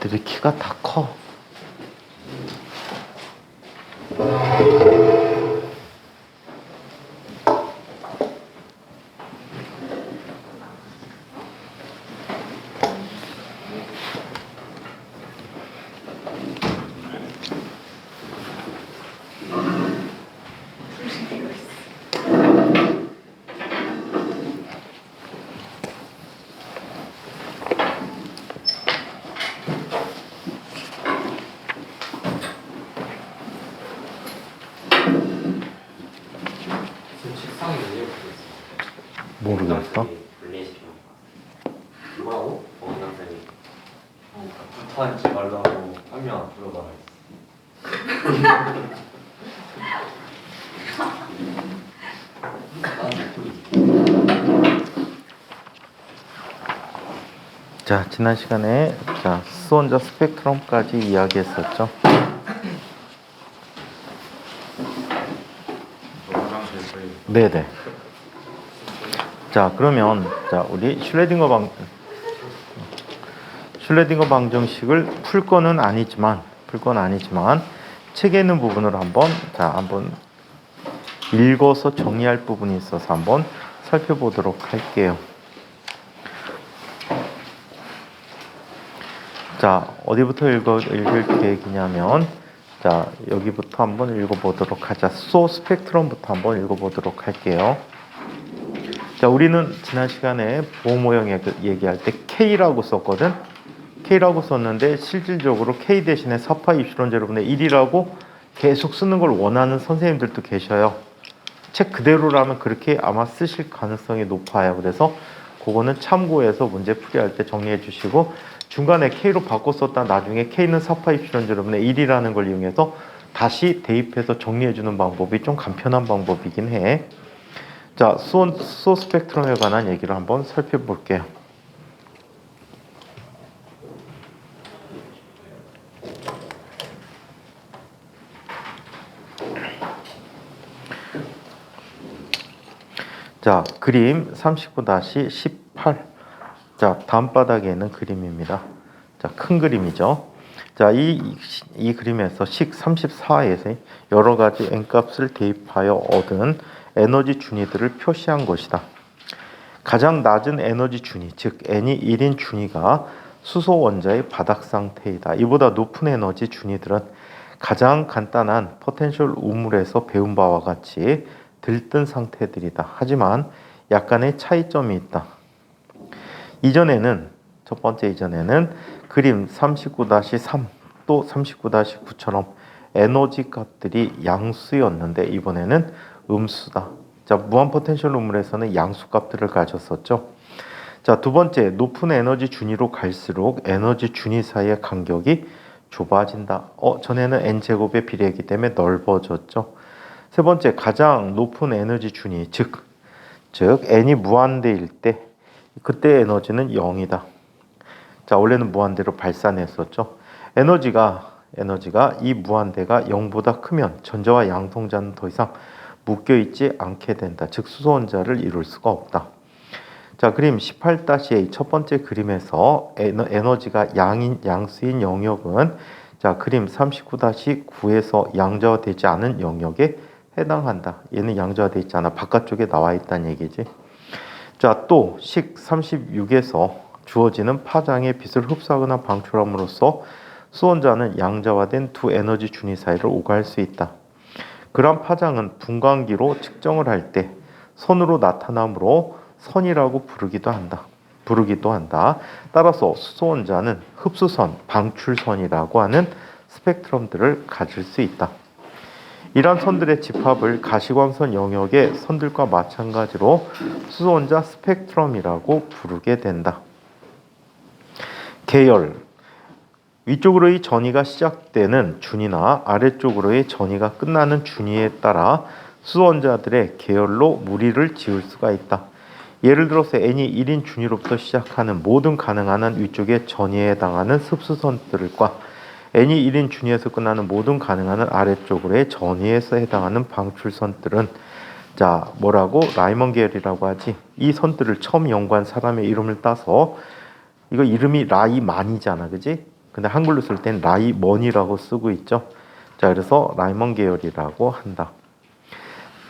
얘들이 키가 다 커. 책상이 왜 모르겠어. 분리시키는 거 뭐라고? 원장쌤이 붙어앉지 말라고 한 명 들어가라 자, 지난 시간에 수소원자 스펙트럼까지 이야기했었죠. 네네. 자, 그러면 우리 슐레딩거 방정식을 풀 건 아니지만 책에 있는 부분을 한번 읽어서 정리할 부분이 있어서 한번 살펴보도록 할게요. 자, 어디부터 읽을 계획이냐면, 자, 여기부터 한번 읽어보도록 하자. 수소 스펙트럼부터 한번 읽어보도록 할게요. 자, 우리는 지난 시간에 보호 모형 얘기할 때 K라고 썼거든. K라고 썼는데 실질적으로 K 대신에 4파 입실론 제로분의 1이라고 계속 쓰는 걸 원하는 선생님들도 계셔요. 책 그대로라면 그렇게 아마 쓰실 가능성이 높아요. 그래서 그거는 참고해서 문제 풀이할 때 정리해 주시고, 중간에 K로 바꿔 썼다 나중에 K는 4파 입실론 제로분의 1이라는 걸 이용해서 다시 대입해서 정리해 주는 방법이 좀 간편한 방법이긴 해. 자, 수소 스펙트럼에 관한 얘기를 한번 살펴볼게요. 자, 그림 39-18. 자, 다음 바닥에 있는 그림입니다. 자, 큰 그림이죠. 자, 이 그림에서 식 34에서 여러 가지 n값을 대입하여 얻은 에너지 준위들을 표시한 것이다. 가장 낮은 에너지 준위, 즉 n이 1인 준위가 수소 원자의 바닥 상태이다. 이보다 높은 에너지 준위들은 가장 간단한 포텐셜 우물에서 배운 바와 같이 들뜬 상태들이다. 하지만 약간의 차이점이 있다. 첫 번째 이전에는 그림 39-3 또 39-9처럼 에너지 값들이 양수였는데 이번에는 음수다. 자, 무한 포텐셜 우물에서는 양수 값들을 가졌었죠. 자, 두 번째, 높은 에너지 준위로 갈수록 에너지 준위 사이의 간격이 좁아진다. 전에는 n제곱의 비례이기 때문에 넓어졌죠. 세 번째, 가장 높은 에너지 준위, 즉 n이 무한대일 때 그때 에너지는 0이다. 자, 원래는 무한대로 발산했었죠. 에너지가 이 무한대가 0보다 크면 전자와 양성자는 더 이상 묶여있지 않게 된다. 즉 수소원자를 이룰 수가 없다. 자, 그림 18-A 첫 번째 그림에서 에너지가 양수인 영역은 자, 그림 39-9에서 양자화되지 않은 영역에 해당한다. 얘는 양자화되어 있지 않아 바깥쪽에 나와 있다는 얘기지. 자, 또 식 36에서 주어지는 파장의 빛을 흡수하거나 방출함으로써 수원자는 양자화된 두 에너지 준위 사이를 오갈 수 있다. 그러한 파장은 분광기로 측정을 할 때 선으로 나타나므로 선이라고 부르기도 한다. 따라서 수소원자는 흡수선, 방출선이라고 하는 스펙트럼들을 가질 수 있다. 이러한 선들의 집합을 가시광선 영역의 선들과 마찬가지로 수소원자 스펙트럼이라고 부르게 된다. 계열, 위쪽으로의 전이가 시작되는 준위나 아래쪽으로의 전이가 끝나는 준위에 따라 수소원자들의 계열로 무리를 지을 수가 있다. 예를 들어서 n이 1인 준위로부터 시작하는 모든 가능한 한 위쪽의 전이에 해당하는 습수선들과 n이 1인 준위에서 끝나는 모든 가능한 한 아래쪽으로의 전이에서 해당하는 방출선들은 자, 뭐라고? 라이먼 계열이라고 하지. 이 선들을 처음 연구한 사람의 이름을 따서 이거 이름이 라이만이잖아, 그지? 근데 한글로 쓸 땐 라이먼이라고 쓰고 있죠. 자, 그래서 라이먼 계열이라고 한다.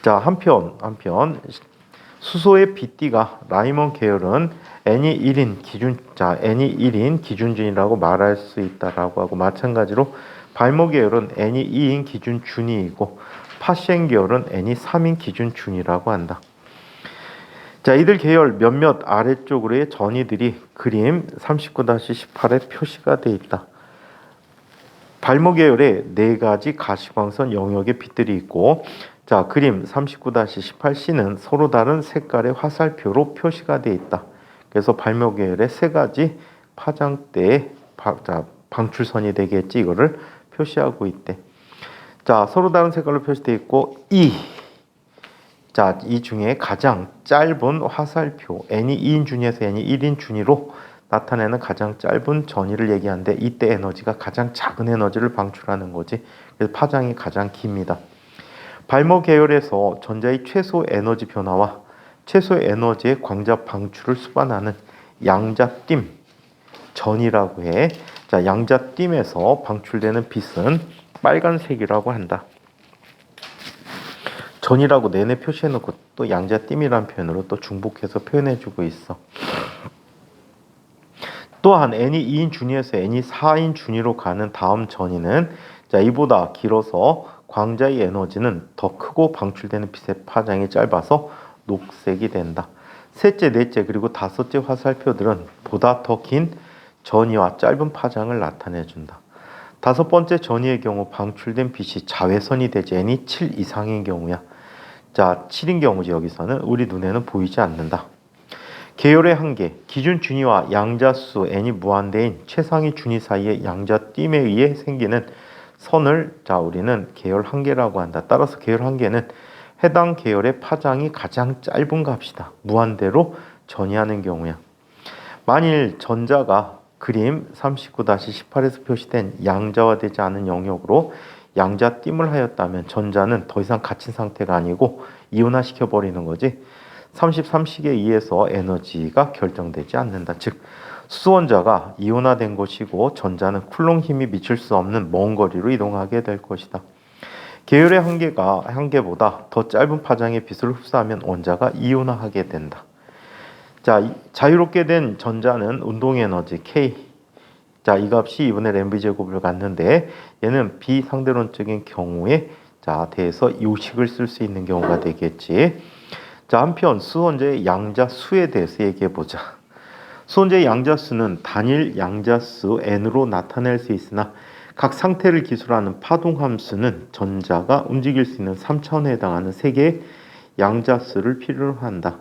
자, 한편 수소의 B띠가 라이먼 계열은 N이 1인 기준, 자, N이 1인 기준준이라고 말할 수 있다라고 하고, 마찬가지로 발모 계열은 N이 2인 기준준이고 파셴 계열은 N이 3인 기준준이라고 한다. 자, 이들 계열 몇몇 아래쪽으로의 전이들이 그림 39-18에 표시가 되어 있다. 발모 계열에 4가지 가시광선 영역의 빛들이 있고, 자, 그림 39-18C는 서로 다른 색깔의 화살표로 표시가 되어 있다. 그래서 발모 계열의 3가지 파장대의 방출선이 되겠지, 이거를 표시하고 있대. 자, 서로 다른 색깔로 표시되어 있고, 자, 이 중에 가장 짧은 화살표, n이 2인 준위에서 n이 1인 준위로 나타내는 가장 짧은 전위를 얘기하는데, 이때 에너지가 가장 작은 에너지를 방출하는 거지. 그래서 파장이 가장 깁니다. 발모 계열에서 전자의 최소 에너지 변화와 최소 에너지의 광자 방출을 수반하는 양자띠 전이라고 해. 자, 양자띠에서 방출되는 빛은 빨간색이라고 한다. 전이라고 내내 표시해놓고 또 양자띠이라는 표현으로 또 중복해서 표현해주고 있어. 또한 n이 2인 준위에서 n이 4인 준위로 가는 다음 전이는, 자, 이보다 길어서 광자의 에너지는 더 크고 방출되는 빛의 파장이 짧아서 녹색이 된다. 셋째, 넷째, 그리고 다섯째 화살표들은 보다 더 긴 전이와 짧은 파장을 나타내준다. 다섯 번째 전이의 경우 방출된 빛이 자외선이 되지 n이 7 이상인 경우야. 자, 7인 경우지. 여기서는 우리 눈에는 보이지 않는다. 계열의 한계, 기준 준위와 양자수 n이 무한대인 최상위 준위 사이의 양자띠에 의해 생기는 선을, 자, 우리는 계열 한계라고 한다. 따라서 계열 한계는 해당 계열의 파장이 가장 짧은 값이다. 무한대로 전이하는 경우야. 만일 전자가 그림 39-18에서 표시된 양자화되지 않은 영역으로 양자띠을 하였다면 전자는 더 이상 갇힌 상태가 아니고 이온화시켜 버리는 거지. 33식에 의해서 에너지가 결정되지 않는다. 즉, 수원자가 이온화된 것이고 전자는 쿨롱 힘이 미칠 수 없는 먼 거리로 이동하게 될 것이다. 계열의 한계보다 더 짧은 파장의 빛을 흡수하면 원자가 이온화하게 된다. 자, 자유롭게 된 전자는 운동 에너지 K, 자, 이 값이 이번에 램비 제곱을 갖는데, 얘는 비상대론적인 경우에, 자, 대해서 요식을 쓸 수 있는 경우가 되겠지. 자, 한편 수원자의 양자수에 대해서 얘기해 보자. 수원자의 양자수는 단일 양자수 n으로 나타낼 수 있으나 각 상태를 기술하는 파동함수는 전자가 움직일 수 있는 3차원에 해당하는 3개의 양자수를 필요로 한다.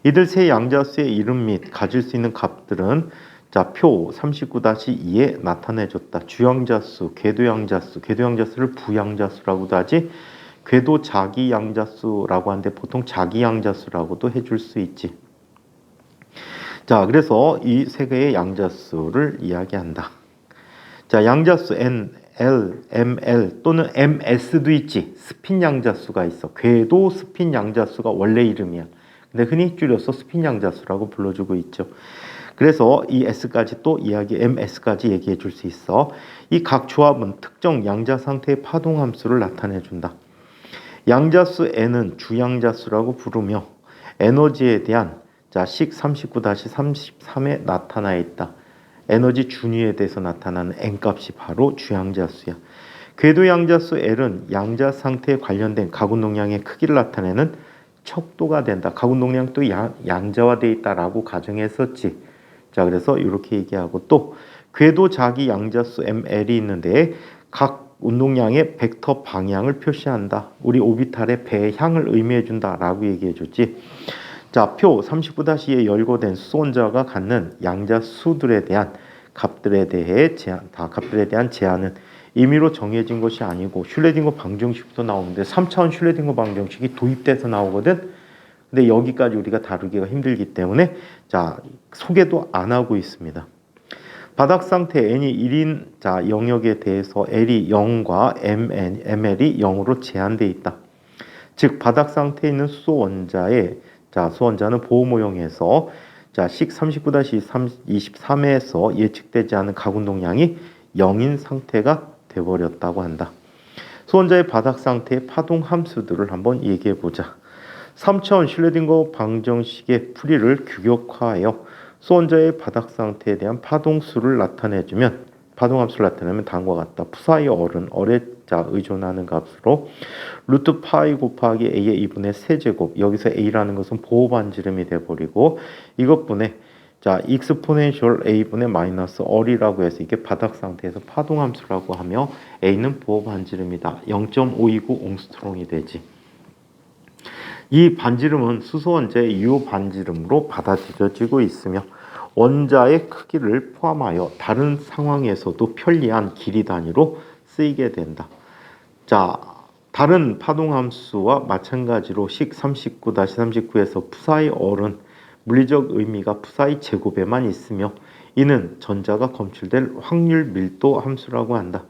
이들 세 양자수의 이름 및 가질 수 있는 값들은, 자, 표 39-2에 나타내줬다. 주양자수, 궤도양자수를 부양자수라고도 하지, 궤도 자기양자수라고 하는데 보통 자기양자수라고도 해줄 수 있지. 자, 그래서 이 세 개의 양자수를 이야기한다. 자, 양자수 N, L, ML 또는 MS도 있지. 스핀 양자수가 있어. 궤도 스핀 양자수가 원래 이름이야. 근데 흔히 줄여서 스핀 양자수라고 불러주고 있죠. 그래서 이 S까지 또 MS까지 얘기해 줄 수 있어. 이 각 조합은 특정 양자 상태의 파동함수를 나타내 준다. 양자수 N은 주양자수라고 부르며 에너지에 대한, 자, 식 39-33에 나타나 있다. 에너지 준위에 대해서 나타나는 N값이 바로 주양자수야. 궤도 양자수 L은 양자 상태에 관련된 가군동량의 크기를 나타내는 척도가 된다. 가군동량도 양자화되어 있다라고 가정했었지. 자, 그래서 이렇게 얘기하고, 또 궤도 자기 양자수 ML이 있는데 각 운동량의 벡터 방향을 표시한다. 우리 오비탈의 배향을 의미해준다라고 얘기해줬지. 자, 표 39-2에 열거된 수원자가 갖는 양자수들에 대한 값들에 대한 제한은 임의로 정해진 것이 아니고 슐레딩거 방정식도 나오는데 3차원 슐레딩거 방정식이 도입돼서 나오거든. 근데 여기까지 우리가 다루기가 힘들기 때문에, 자, 소개도 안 하고 있습니다. 바닥 상태 n이 1인, 자, 영역에 대해서 L이 0과 ML이 0으로 제한되어 있다. 즉 바닥 상태에 있는 수소원자의, 자, 수원자는 보호 모형에서, 자, 식 39-23에서 예측되지 않은 가운동량이 0인 상태가 돼버렸다고 한다. 수원자의 바닥 상태의 파동 함수들을 한번 얘기해 보자. 3차원 슐레딩거 방정식의 풀이를 규격화하여 수원자의 바닥 상태에 대한 파동수를 나타내주면 파동함수를 나타내면 다음과 같다. 푸사의 얼의 의존하는 값으로 루트 파이 곱하기 a의 2분의 세제곱, 여기서 a라는 것은 보호 반지름이 돼버리고 이것분의 익스포넨셜 a분의 마이너스 얼이라고 해서 이게 바닥 상태에서 파동함수라고 하며 a는 보호 반지름이다. 0.529 옹스트롱이 되지. 이 반지름은 수소원자의 유효 반지름으로 받아들여지고 있으며 원자의 크기를 포함하여 다른 상황에서도 편리한 길이 단위로 쓰이게 된다. 자, 다른 파동함수와 마찬가지로 식 39-39에서 푸사의 얼은 물리적 의미가 푸사의 제곱에만 있으며 이는 전자가 검출될 확률 밀도 함수라고 한다.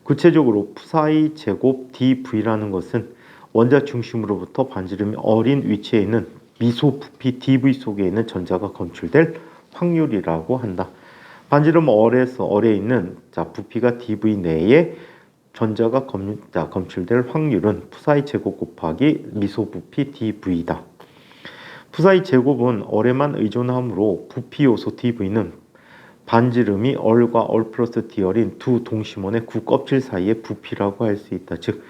구체적으로 푸사의 제곱 dv라는 것은 원자 중심으로부터 반지름이 어린 위치에 있는 미소 부피 dv 속에 있는 전자가 검출될 확률이라고 한다. 반지름 얼에 있는 부피가 dv 내에 전자가 검출될 확률은 푸사의 제곱 곱하기 미소 부피 dv다. 푸사의 제곱은 얼에만 의존하므로 부피 요소 dv는 반지름이 얼과 얼 플러스 d얼인 두 동심원의 구 껍질 사이의 부피라고 할 수 있다. 즉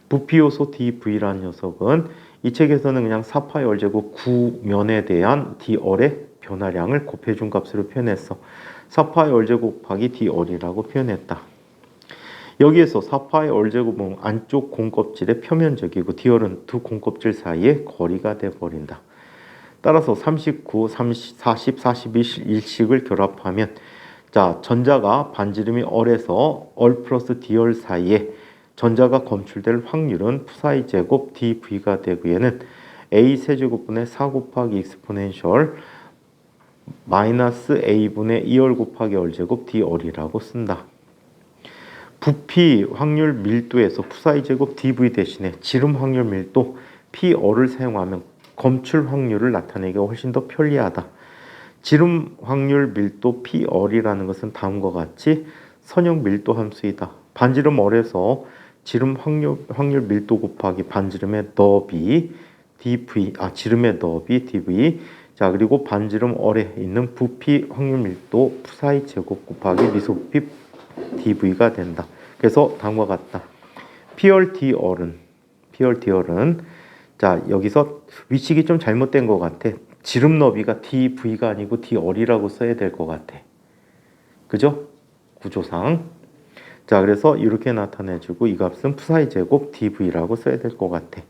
부피 요소 dv라는 녀석은 이 책에서는 그냥 4파이 얼제곱 구면에 대한 d얼의 변화량을 곱해준 값으로 표현했어. 4파이 얼제곱 곱하기 d얼이라고 표현했다. 여기에서 4파이 얼제곱은 안쪽 공껍질의 표면적이고 d얼은 두 공껍질 사이의 거리가 돼버린다. 따라서 39, 30, 40, 41식을 결합하면 전자가 반지름이 얼에서 얼 플러스 d얼 사이에 전자가 검출될 확률은 푸사의 제곱 dv가 되고 얘는 a 세제곱분의 4 곱하기 익스포넨셜 마이너스 a분의 2얼 곱하기 얼제곱 d얼이라고 쓴다. 부피 확률 밀도에서 푸사의 제곱 dv 대신에 지름 확률 밀도 p얼을 사용하면 검출 확률을 나타내기가 훨씬 더 편리하다. 지름 확률 밀도 p얼이라는 것은 다음과 같이 선형 밀도 함수이다. 반지름 얼에서 지름 확률 밀도 곱하기 반지름의 너비 dv, 지름의 너비 dv. 자, 그리고 반지름 얼에 있는 부피 확률 밀도 푸사의 제곱 곱하기 미소 부피 dv가 된다. 그래서 다음과 같다. p얼 d얼은 여기서 위치기 좀 잘못된 것 같아. 지름 너비가 dv가 아니고 d얼이라고 써야 될 것 같아. 그죠? 구조상. 자, 그래서 이렇게 나타내주고 이 값은 푸사의 제곱 dv라고 써야 될 것 같아.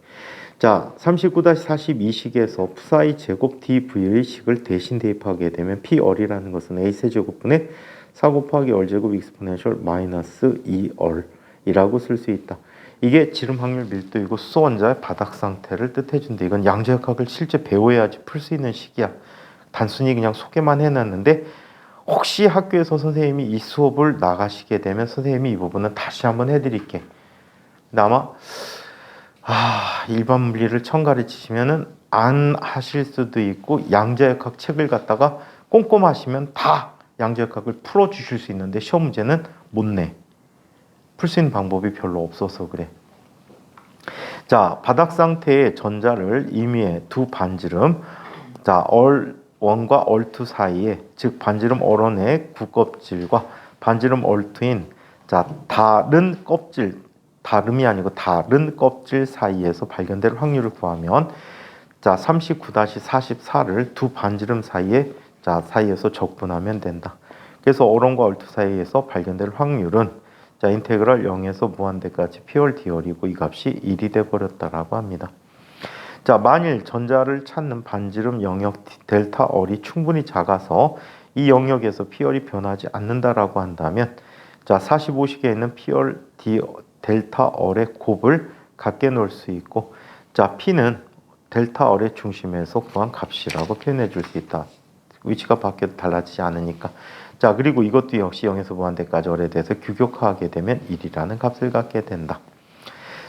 자, 39-42식에서 푸사의 제곱 dv의 식을 대신 대입하게 되면 p얼이라는 것은 a 세제곱분의 4 곱하기 얼제곱 익스포넨셜 마이너스 2얼이라고 쓸 수 있다. 이게 지름 확률 밀도이고 수소원자의 바닥 상태를 뜻해준다. 이건 양자역학을 실제 배워야지 풀 수 있는 식이야. 단순히 그냥 소개만 해놨는데 혹시 학교에서 선생님이 이 수업을 나가시게 되면 선생님이 이 부분은 다시 한번 해드릴게. 근데 아마 일반 물리를 처음 가르치시면은 안 하실 수도 있고 양자역학 책을 갖다가 꼼꼼하시면 다 양자역학을 풀어주실 수 있는데 시험 문제는 못 내. 풀 수 있는 방법이 별로 없어서 그래. 자, 바닥 상태의 전자를 임의의 두 반지름, 얼1과 얼2 사이에, 즉 반지름 얼1의 구껍질과 반지름 얼2인 다른 껍질, 다름이 아니고 다른 껍질 사이에서 발견될 확률을 구하면 39-44를 두 반지름 사이에서 적분하면 된다. 그래서 얼1과 얼2 사이에서 발견될 확률은 인테그랄 0에서 무한대까지 p얼 d얼이고 이 값이 1이 돼버렸다라고 합니다. 자, 만일 전자를 찾는 반지름 영역 델타 얼이 충분히 작아서 이 영역에서 p얼이 변하지 않는다라고 한다면 45식에 있는 p얼 델타 얼의 곱을 같게 놓을 수 있고 p는 델타 얼의 중심에서 구한 값이라고 표현해 줄 수 있다. 위치가 바뀌어도 달라지지 않으니까. 자, 그리고 이것도 역시 0에서 무한대까지 얼에 대해서 규격화하게 되면 1이라는 값을 갖게 된다.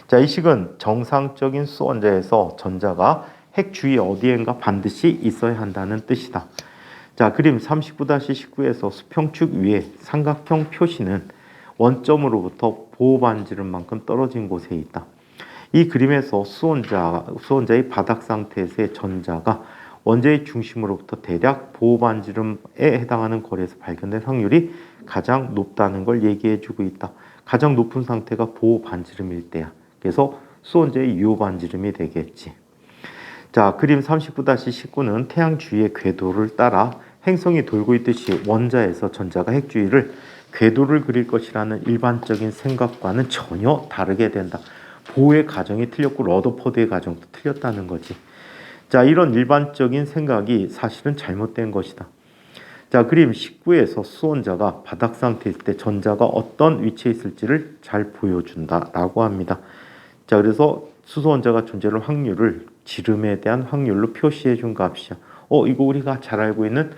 자, 이 식은 정상적인 수원자에서 전자가 핵 주위 어디엔가 반드시 있어야 한다는 뜻이다. 자, 그림 39-19에서 수평축 위에 삼각형 표시는 원점으로부터 보호 반지름만큼 떨어진 곳에 있다. 이 그림에서 수원자의 바닥 상태에서의 전자가 원자의 중심으로부터 대략 보호 반지름에 해당하는 거리에서 발견될 확률이 가장 높다는 걸 얘기해주고 있다. 가장 높은 상태가 보호 반지름일 때야. 그래서 수원자의 유호 반지름이 되겠지. 자, 그림 39-19는 태양 주위의 궤도를 따라 행성이 돌고 있듯이 원자에서 전자가 핵 주위를 궤도를 그릴 것이라는 일반적인 생각과는 전혀 다르게 된다. 보호의 가정이 틀렸고 러더포드의 가정도 틀렸다는 거지. 자, 이런 일반적인 생각이 사실은 잘못된 것이다. 자, 그림 19에서 수원자가 바닥 상태일 때 전자가 어떤 위치에 있을지를 잘 보여준다라고 합니다. 자, 그래서 수소원자가 존재할 확률을 지름에 대한 확률로 표시해 준 값이야. 이거 우리가 잘 알고 있는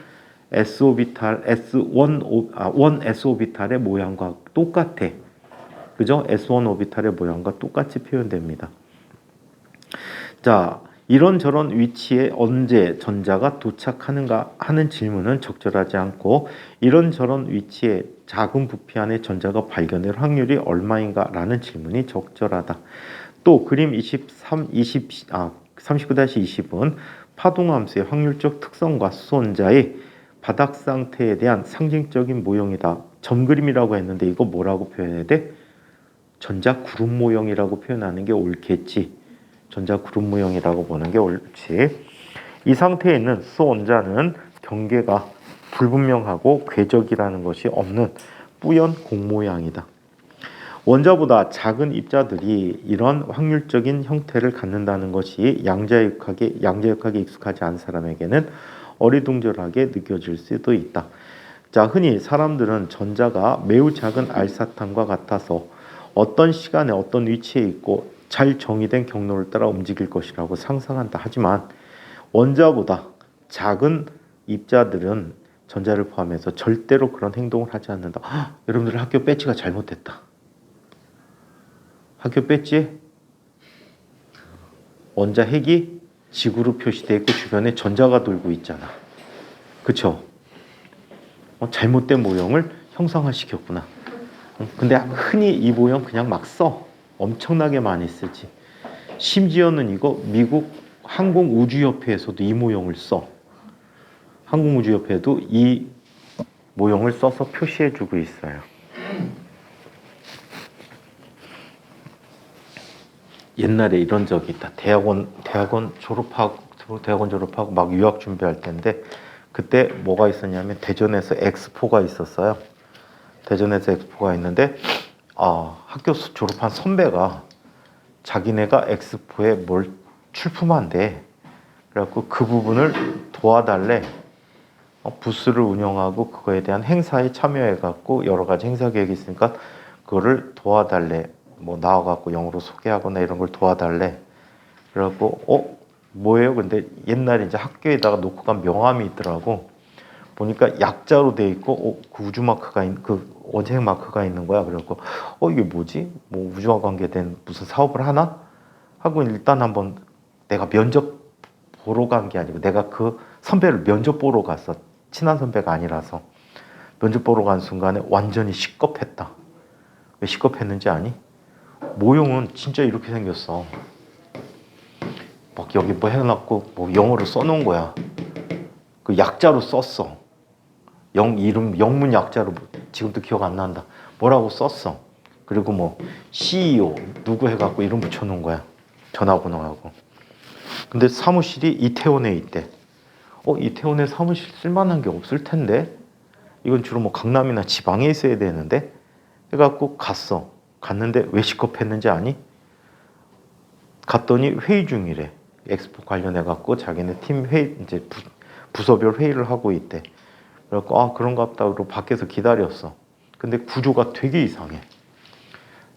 S 오비탈, S1 S 오비탈의 모양과 똑같아. 그죠? S1 오비탈의 모양과 똑같이 표현됩니다. 자, 이런저런 위치에 언제 전자가 도착하는가 하는 질문은 적절하지 않고 이런저런 위치에 작은 부피 안에 전자가 발견될 확률이 얼마인가 라는 질문이 적절하다. 또 그림 39-20은 파동함수의 확률적 특성과 수소원자의 바닥 상태에 대한 상징적인 모형이다. 점그림이라고 했는데 이거 뭐라고 표현해야 돼? 전자 그룹 모형이라고 표현하는 게 옳겠지. 전자 그룹 모형이라고 보는 게 옳지. 이 상태에 있는 수소원자는 경계가 불분명하고 궤적이라는 것이 없는 뿌연 공 모양이다. 원자보다 작은 입자들이 이런 확률적인 형태를 갖는다는 것이 양자역학에 익숙하지 않은 사람에게는 어리둥절하게 느껴질 수도 있다. 자, 흔히 사람들은 전자가 매우 작은 알사탕과 같아서 어떤 시간에 어떤 위치에 있고 잘 정의된 경로를 따라 움직일 것이라고 상상한다. 하지만 원자보다 작은 입자들은 전자를 포함해서 절대로 그런 행동을 하지 않는다. 여러분들 학교 배지가 잘못됐다. 학교 배지에 원자 핵이 지구로 표시되어 있고 주변에 전자가 돌고 있잖아. 그쵸? 잘못된 모형을 형상화시켰구나. 근데 흔히 이 모형 그냥 막 써. 엄청나게 많이 쓰지. 심지어는 이거 미국 항공우주협회에서도 이 모형을 써. 항공우주협회도 이 모형을 써서 표시해주고 있어요. 옛날에 이런 적이 있다. 대학원 졸업하고 막 유학 준비할 때인데 그때 뭐가 있었냐면 대전에서 엑스포가 있었어요. 대전에서 엑스포가 있는데 학교 졸업한 선배가 자기네가 엑스포에 뭘 출품한대. 그래갖고 그 부분을 도와달래. 부스를 운영하고 그거에 대한 행사에 참여해갖고 여러 가지 행사 계획이 있으니까 그거를 도와달래. 뭐 나와갖고 영어로 소개하거나 이런 걸 도와달래. 그래갖고 뭐예요? 근데 옛날에 이제 학교에다가 놓고 간 명함이 있더라고. 보니까 약자로 돼 있고 그 우주 마크가 그 원자핵 마크가 있는 거야. 그래갖고 이게 뭐지? 뭐 우주와 관계된 무슨 사업을 하나? 하고 일단 한번 내가 면접 보러 간 게 아니고 내가 그 선배를 면접 보러 갔어. 친한 선배가 아니라서 면접 보러 간 순간에 완전히 시겁했다. 왜 시겁했는지 아니? 모형은 진짜 이렇게 생겼어. 막 여기 뭐 해놨고 뭐 영어로 써놓은 거야. 그 약자로 썼어. 영문 약자로 지금도 기억 안 난다. 뭐라고 썼어. 그리고 뭐 CEO 누구 해갖고 이름 붙여놓은 거야. 전화번호하고. 근데 사무실이 이태원에 있대. 이태원에 사무실 쓸만한 게 없을 텐데. 이건 주로 뭐 강남이나 지방에 있어야 되는데. 해갖고 갔어. 갔는데 왜 시겁했는지 아니? 갔더니 회의 중이래. 엑스포 관련해갖고 자기네 팀 회의, 이제 부서별 회의를 하고 있대. 그래갖고 그런가 보다 그러고 밖에서 기다렸어. 근데 구조가 되게 이상해.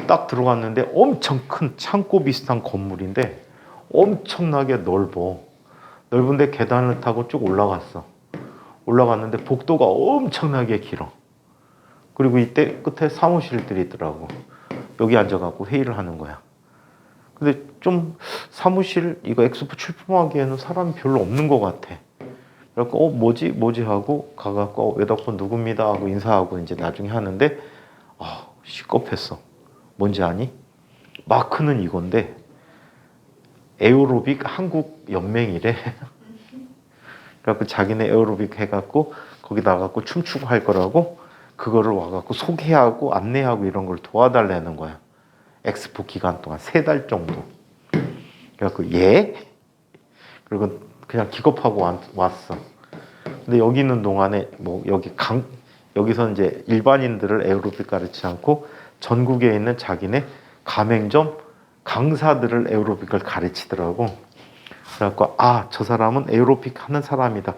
딱 들어갔는데 엄청 큰 창고 비슷한 건물인데 엄청나게 넓어. 넓은데 계단을 타고 쭉 올라갔어. 올라갔는데 복도가 엄청나게 길어. 그리고 이때 끝에 사무실들이 있더라고. 여기 앉아갖고 회의를 하는 거야. 근데 좀 사무실 이거 엑스포 출품하기에는 사람이 별로 없는 것 같아. 그래갖고 뭐지 하고 가갖고 외덕분 누굽니다 하고 인사하고 이제 나중에 하는데 시겁했어. 뭔지 아니? 마크는 이건데 에어로빅 한국 연맹이래. 그래갖고 자기네 에어로빅 해갖고 거기 나가갖고 춤추고 할 거라고 그거를 와갖고 소개하고 안내하고 이런 걸 도와달라는 거야. 엑스포 기간 동안 3달 정도. 그래갖고 예? 그리고 그냥 기겁하고 왔어. 근데 여기 있는 동안에 뭐 여기서 이제 일반인들을 에어로빅 가르치지 않고 전국에 있는 자기네 가맹점 강사들을 에어로빅을 가르치더라고. 그래갖고 저 사람은 에어로빅 하는 사람이다.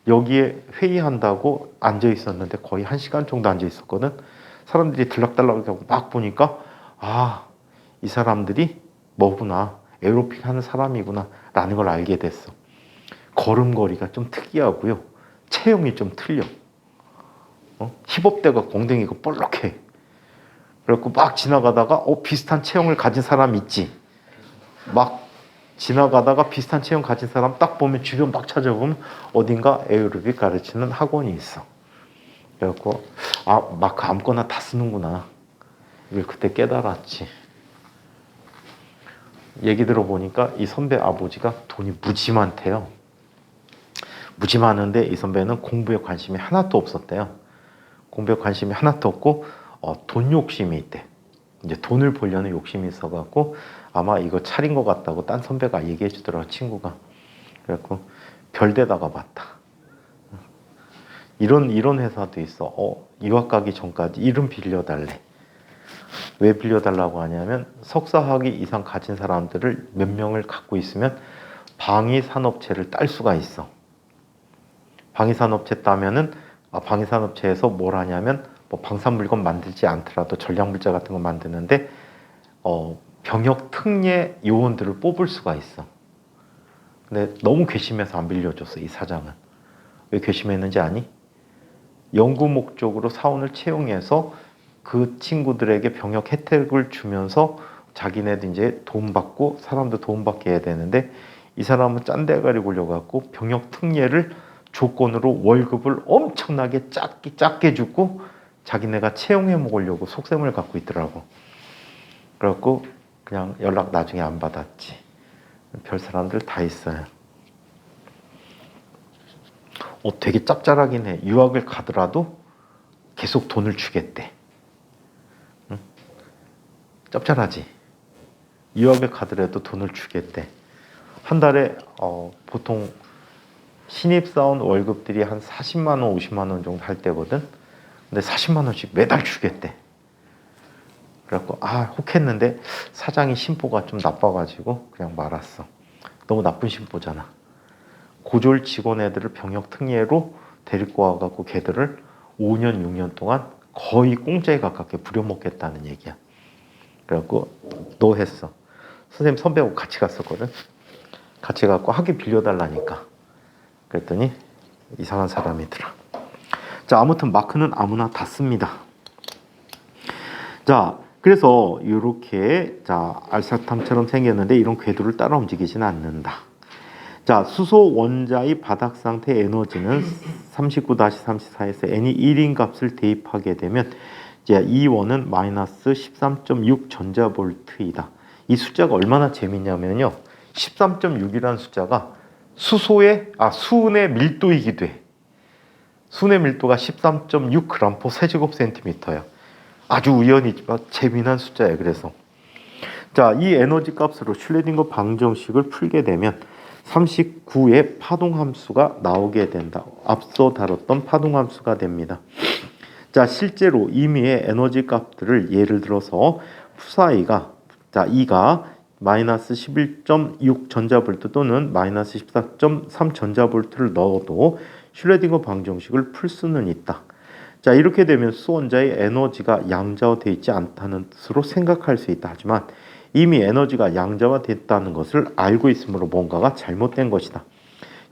여기에 회의한다고 앉아 있었는데 거의 1시간 정도 앉아 있었거든. 사람들이 들락달락 막 보니까 이 사람들이 뭐구나, 에어로빅 하는 사람이구나 라는 걸 알게 됐어. 걸음걸이가 좀 특이하고요, 체형이 좀 틀려. 힙업대가 공댕이가 볼록해. 그래갖고 막 지나가다가 비슷한 체형을 가진 사람 있지. 막 지나가다가 비슷한 체형 가진 사람 딱 보면 주변 막 찾아보면 어딘가 에어로빅 가르치는 학원이 있어. 그래갖고 마크 아무거나 다 쓰는구나. 이걸 그때 깨달았지. 얘기 들어보니까 이 선배 아버지가 돈이 무지 많대요. 무지 많은데 이 선배는 공부에 관심이 하나도 없었대요. 공부에 관심이 하나도 없고 돈 욕심이 있대. 이제 돈을 벌려는 욕심이 있어갖고 아마 이거 차린 것 같다고 딴 선배가 얘기해 주더라고, 친구가. 그래갖고 별대다가 봤다. 이런 회사도 있어. 유학 가기 전까지 이름 빌려달래. 왜 빌려달라고 하냐면 석사학위 이상 가진 사람들을 몇 명을 갖고 있으면 방위산업체를 딸 수가 있어. 방위산업체 따면은 방위산업체에서 뭘 하냐면 뭐 방산물건 만들지 않더라도 전략물자 같은 거 만드는데 병역 특례 요원들을 뽑을 수가 있어. 근데 너무 괘씸해서 안 빌려줬어, 이 사장은. 왜 괘씸했는지 아니? 연구 목적으로 사원을 채용해서 그 친구들에게 병역 혜택을 주면서 자기네도 이제 돈 받고 사람도 돈 받게 해야 되는데 이 사람은 짠대가리 굴려갖고 병역 특례를 조건으로 월급을 엄청나게 작게 주고 자기네가 채용해 먹으려고 속셈을 갖고 있더라고. 그래갖고 그냥 연락 나중에 안 받았지. 별 사람들 다 있어요. 되게 짭짤하긴 해. 유학을 가더라도 계속 돈을 주겠대. 응? 짭짤하지? 유학을 가더라도 돈을 주겠대. 한 달에 보통 신입사원 월급들이 한 40만 원, 50만 원 정도 할 때거든. 근데 40만 원씩 매달 주겠대. 그래갖고 혹했는데 사장이 심보가 좀 나빠가지고 그냥 말았어. 너무 나쁜 심보잖아. 고졸 직원 애들을 병역 특례로 데리고 와갖고 걔들을 5년, 6년 동안 거의 공짜에 가깝게 부려먹겠다는 얘기야. 그래갖고 너 했어. 선생님 선배하고 같이 갔었거든. 같이 가고 학위 빌려달라니까. 그랬더니 이상한 사람이더라. 자, 아무튼 마크는 아무나 다 씁니다. 자, 그래서 이렇게 알사탐처럼 생겼는데 이런 궤도를 따라 움직이지는 않는다. 자, 수소 원자의 바닥 상태 에너지는 39-34에서 n이 1인 값을 대입하게 되면 이제 E1은 마이너스 13.6 전자볼트이다. 이 숫자가 얼마나 재밌냐면요. 13.6이라는 숫자가 수은의 밀도이기도 해. 수은의 밀도가 13.6g/s 세제곱센티미터야. 아주 우연이지만 재미난 숫자예요. 그래서 자, 이 에너지 값으로 슐레딩거 방정식을 풀게 되면 39의 파동함수가 나오게 된다. 앞서 다뤘던 파동함수가 됩니다. 자, 실제로 임의의 에너지 값들을 예를 들어서 푸사이가 E가 마이너스 11.6 전자볼트 또는 마이너스 14.3 전자볼트를 넣어도 슐레딩거 방정식을 풀 수는 있다. 자, 이렇게 되면 수원자의 에너지가 양자화되어 있지 않다는 뜻으로 생각할 수 있다. 하지만 이미 에너지가 양자화됐다는 것을 알고 있으므로 뭔가가 잘못된 것이다.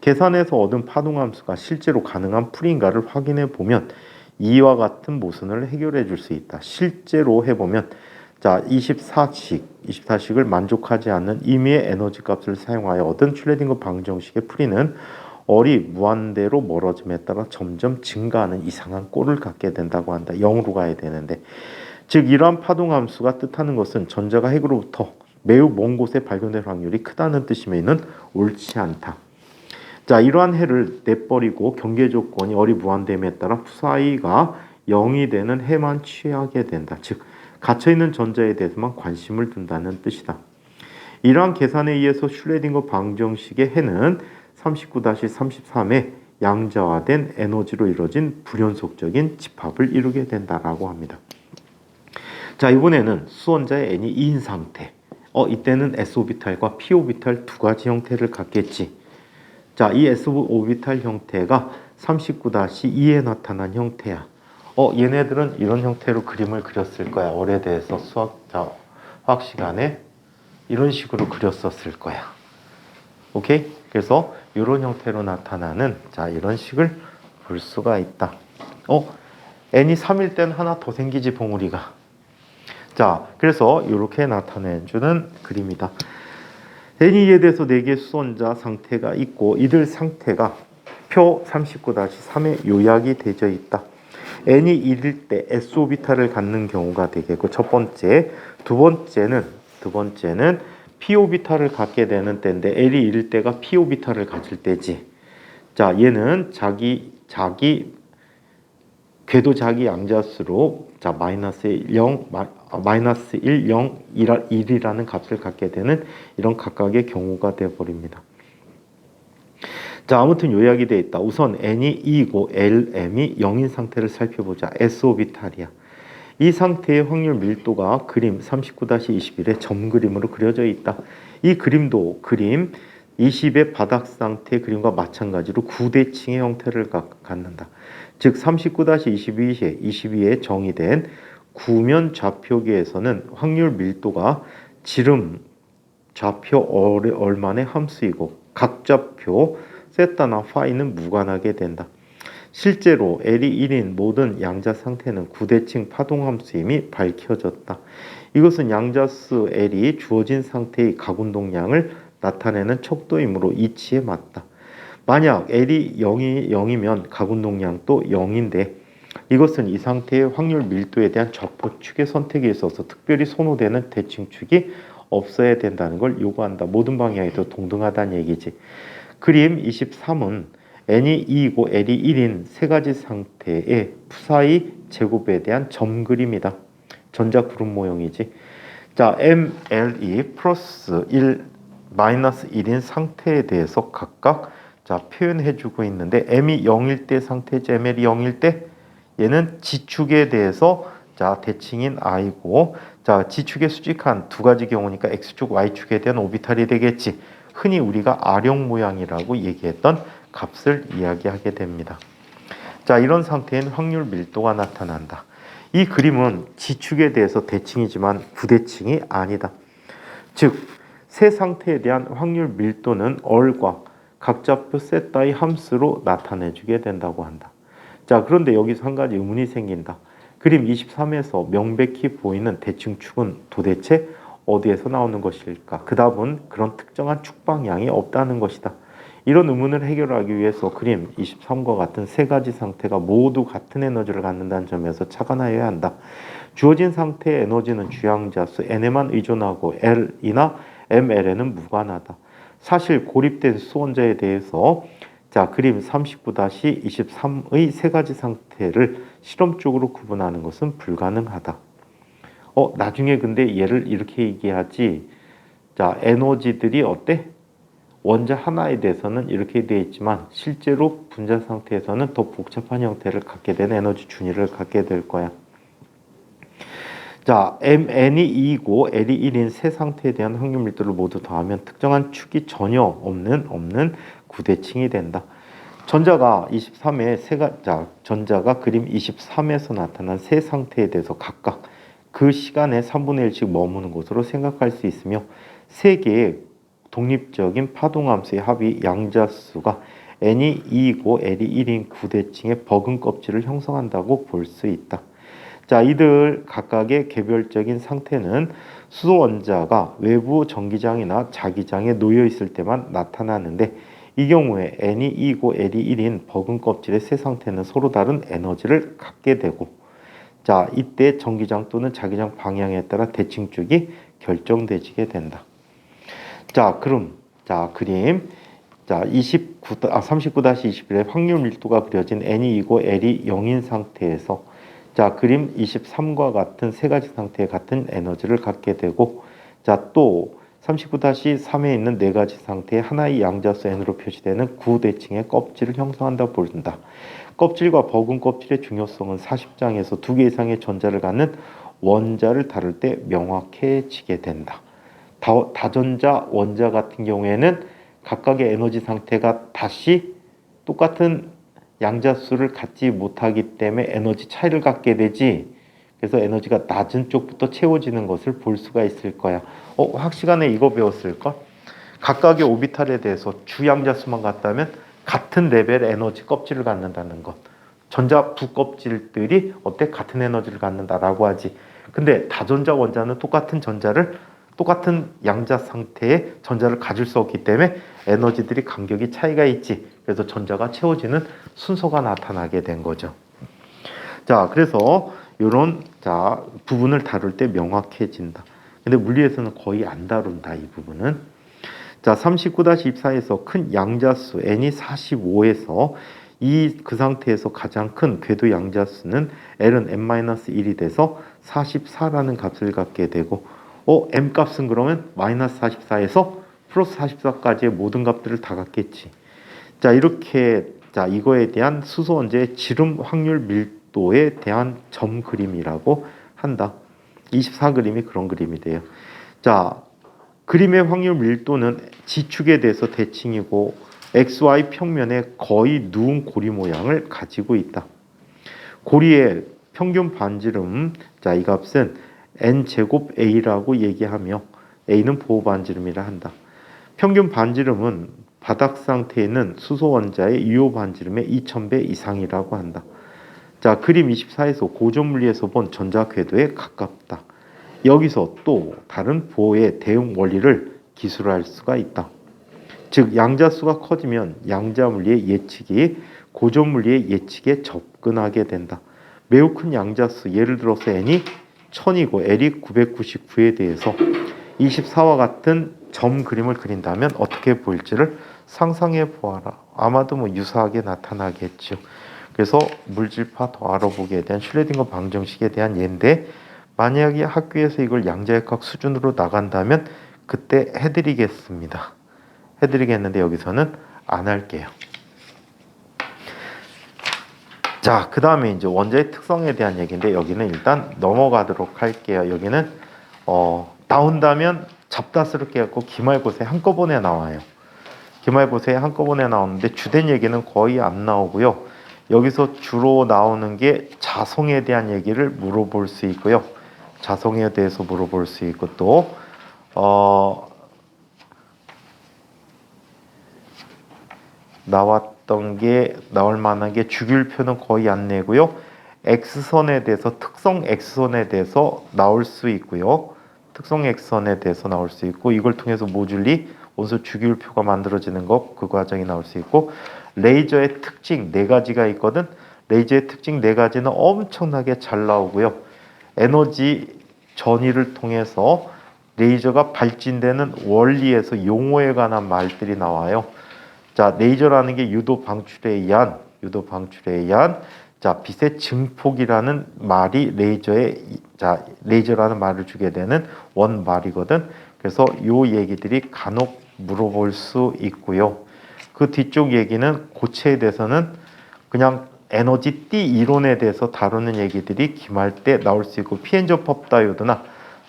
계산해서 얻은 파동함수가 실제로 가능한 풀인가를 확인해 보면 이와 같은 모순을 해결해 줄 수 있다. 실제로 해보면 24식을 만족하지 않는 임의의 에너지 값을 사용하여 얻은 슐레딩거 방정식의 풀이는 얼이 무한대로 멀어짐에 따라 점점 증가하는 이상한 꼴을 갖게 된다고 한다. 0으로 가야 되는데, 즉 이러한 파동함수가 뜻하는 것은 전자가 핵으로부터 매우 먼 곳에 발견될 확률이 크다는 뜻이면은 옳지 않다. 자, 이러한 해를 내버리고 경계 조건이 얼이 무한됨에 따라 푸사이가 0이 되는 해만 취하게 된다. 즉 갇혀있는 전자에 대해서만 관심을 둔다는 뜻이다. 이러한 계산에 의해서 슐레딩거 방정식의 해는 39-33의 양자화된 에너지로 이루어진 불연속적인 집합을 이루게 된다라고 합니다. 자, 이번에는 수원자의 n이 2인 상태. 이때는 s-오비탈과 p-오비탈 두 가지 형태를 갖겠지. 자, 이 s-오비탈 형태가 39-2에 나타난 형태야. 얘네들은 이런 형태로 그림을 그렸을 거야. 얼에 대해서 화학 시간에 이런 식으로 그렸었을 거야. 오케이? 그래서 이런 형태로 나타나는 자, 이런 식을 볼 수가 있다. n이 3일 땐 하나 더 생기지, 봉우리가. 자, 그래서 이렇게 나타내주는 그림이다. n이 2에 대해서 4개의 수원자 상태가 있고 이들 상태가 표 39-3에 요약이 되어 있다. n이 1일 때 s-오비탈을 갖는 경우가 되겠고 첫 번째, 두 번째는 p-오비탈을 갖게 되는 때인데 n이 1일 때가 p-오비탈을 가질 때지. 자, 얘는 자기 궤도 자기 양자수로 자 마이너스 1, 0, 1이라는 값을 갖게 되는 이런 각각의 경우가 되어버립니다. 자, 아무튼 요약이 되어 있다. 우선 n이 2이고 Lm이 0인 상태를 살펴보자. s-오비탈이야. 이 상태의 확률 밀도가 그림 39-21의 점 그림으로 그려져 있다. 이 그림도 그림 20의 바닥 상태 그림과 마찬가지로 구대칭의 형태를 갖는다. 즉 39-22에 정의된 구면 좌표계에서는 확률 밀도가 지름 좌표 얼만의 함수이고 각 좌표 세타나 파이는 무관하게 된다. 실제로 L이 1인 모든 양자 상태는 구대칭 파동함수임이 밝혀졌다. 이것은 양자수 L이 주어진 상태의 각운동량을 나타내는 척도이므로 이치에 맞다. 만약 L이 0이면 각운동량도 0인데 이것은 이 상태의 확률 밀도에 대한 적보축의 선택에 있어서 특별히 선호되는 대칭축이 없어야 된다는 걸 요구한다. 모든 방향에서 동등하다는 얘기지. 그림 23은 n이 2이고 L이 1인 세 가지 상태의 푸사이 제곱에 대한 점 그림이다. 전자 그룹 모형이지. 자, MLE 플러스 1, 마이너스 1인 상태에 대해서 각각 자 표현해주고 있는데 M이 0일 때 상태지. ML이 0일 때 얘는 G축에 대해서 자 대칭인 I고 자 G축에 수직한 두 가지 경우니까 X축, Y축에 대한 오비탈이 되겠지. 흔히 우리가 R형 모양이라고 얘기했던 값을 이야기하게 됩니다. 자, 이런 상태엔 확률 밀도가 나타난다. 이 그림은 G축에 대해서 대칭이지만 부대칭이 아니다. 즉, 세 상태에 대한 확률 밀도는 얼과 각좌표 세타의 함수로 나타내주게 된다고 한다. 자, 그런데 여기서 한 가지 의문이 생긴다. 그림 23에서 명백히 보이는 대칭축은 도대체 어디에서 나오는 것일까? 그 답은 그런 특정한 축 방향이 없다는 것이다. 이런 의문을 해결하기 위해서 그림 23과 같은 세 가지 상태가 모두 같은 에너지를 갖는다는 점에서 착안하여야 한다. 주어진 상태의 에너지는 주양자수 n에만 의존하고 L이나 ML에는 무관하다. 사실 고립된 수원자에 대해서 자 그림 39-23의 세 가지 상태를 실험적으로 구분하는 것은 불가능하다. 나중에 근데 얘를 이렇게 얘기하지. 자, 에너지들이 어때? 원자 하나에 대해서는 이렇게 되어 있지만 실제로 분자 상태에서는 더 복잡한 형태를 갖게 된 에너지 준위를 갖게 될 거야. 자, n이 2이고 L이 1인 세 상태에 대한 확률 밀도를 모두 더하면 특정한 축이 전혀 없는 구대칭이 된다. 전자가 23의 전자가 그림 23에서 나타난 세 상태에 대해서 각각 그 시간에 3분의 1씩 머무는 것으로 생각할 수 있으며 세 개의 독립적인 파동함수의 합이 양자수가 n이 2이고 L이 1인 구대칭의 버금 껍질을 형성한다고 볼 수 있다. 자, 이들 각각의 개별적인 상태는 수소 원자가 외부 전기장이나 자기장에 놓여 있을 때만 나타나는데 이 경우에 n이 2고 l이 1인 버금 껍질의 세 상태는 서로 다른 에너지를 갖게 되고, 자, 이때 전기장 또는 자기장 방향에 따라 대칭축이 결정되게 된다. 자, 그럼 자, 그림. 자, 39-21의 확률 밀도가 그려진 n이 2고 l이 0인 상태에서, 자, 그림 23과 같은 세 가지 상태에 같은 에너지를 갖게 되고, 자, 또 39-3에 있는 네 가지 상태에 하나의 양자수 n으로 표시되는 구대칭의 껍질을 형성한다 본다. 껍질과 버금 껍질의 중요성은 40장에서 두 개 이상의 전자를 갖는 원자를 다룰 때 명확해지게 된다. 다전자 원자 같은 경우에는 각각의 에너지 상태가 다시 똑같은 양자수를 갖지 못하기 때문에 에너지 차이를 갖게 되지, 그래서 에너지가 낮은 쪽부터 채워지는 것을 볼 수가 있을 거야. 학시간에 이거 배웠을걸? 각각의 오비탈에 대해서 주양자수만 같다면 같은 레벨의 에너지 껍질을 갖는다는 것. 전자 부껍질들이 어때? 같은 에너지를 갖는다라고 하지. 근데 다전자 원자는 똑같은 양자 상태의 전자를 가질 수 없기 때문에 에너지들이 간격이 차이가 있지. 그래서 전자가 채워지는 순서가 나타나게 된 거죠. 자, 그래서 이런 부분을 다룰 때 명확해진다. 근데 물리에서는 거의 안 다룬다, 이 부분은. 자, 39-24에서 큰 양자수 n이 45에서 그 상태에서 가장 큰 궤도 양자수는 L은 n-1이 돼서 44라는 값을 갖게 되고, m 값은 그러면 마이너스 44에서 플러스 44까지의 모든 값들을 다 갖겠지. 자, 이렇게 이거에 대한 수소 원자의 지름 확률 밀도에 대한 점 그림이라고 한다. 24그림이 그런 그림이 돼요. 자, 그림의 확률 밀도는 지축에 대해서 대칭이고 XY 평면에 거의 누운 고리 모양을 가지고 있다. 고리의 평균 반지름, 자, 이 값은 n제곱 a라고 얘기하며 a는 보호 반지름이라 한다. 평균 반지름은 바닥 상태에 있는 수소 원자의 유효 반지름의 2000배 이상이라고 한다. 자, 그림 24에서 고전 물리에서 본 전자 궤도에 가깝다. 여기서 또 다른 보호의 대응 원리를 기술할 수가 있다. 즉, 양자수가 커지면 양자 물리의 예측이 고전 물리의 예측에 접근하게 된다. 매우 큰 양자수, 예를 들어서 n이 1000이고 L이 999에 대해서 24와 같은 점 그림을 그린다면 어떻게 보일지를 상상해 보아라. 아마도 유사하게 나타나겠죠. 그래서 물질파 더 알아보기에 대한 슐레딩거 방정식에 대한 예인데, 만약에 학교에서 이걸 양자역학 수준으로 나간다면 그때 해드리겠습니다. 해드리겠는데 여기서는 안 할게요. 자, 그 다음에 이제 원자의 특성에 대한 얘기인데 여기는 일단 넘어가도록 할게요. 여기는 나온다면 잡다스럽게 갖고 기말고사에 한꺼번에 나와요. 기말고사에 한꺼번에 나오는데 주된 얘기는 거의 안 나오고요. 여기서 주로 나오는 게 자성에 대한 얘기를 물어볼 수 있고요. 자성에 대해서 물어볼 수 있고, 또 나올 만한 게 주기율표는 거의 안 내고요. X선에 대해서, 특성 X선에 대해서 나올 수 있고요. 특성 X선에 대해서 나올 수 있고, 이걸 통해서 모듈이 원소 주기율표가 만들어지는 것, 그 과정이 나올 수 있고, 레이저의 특징 4가지가 있거든. 레이저의 특징 4가지는 엄청나게 잘 나오고요. 에너지 전이를 통해서 레이저가 발진되는 원리에서 용어에 관한 말들이 나와요. 자, 레이저라는 게 유도 방출에 의한 빛의 증폭이라는 말이 레이저라는 말을 주게 되는 원말이거든. 그래서 요 얘기들이 간혹 물어볼 수 있고요. 그 뒤쪽 얘기는 고체에 대해서는 그냥 에너지 띠 이론에 대해서 다루는 얘기들이 기말 때 나올 수 있고, 피엔 접합 다이오드나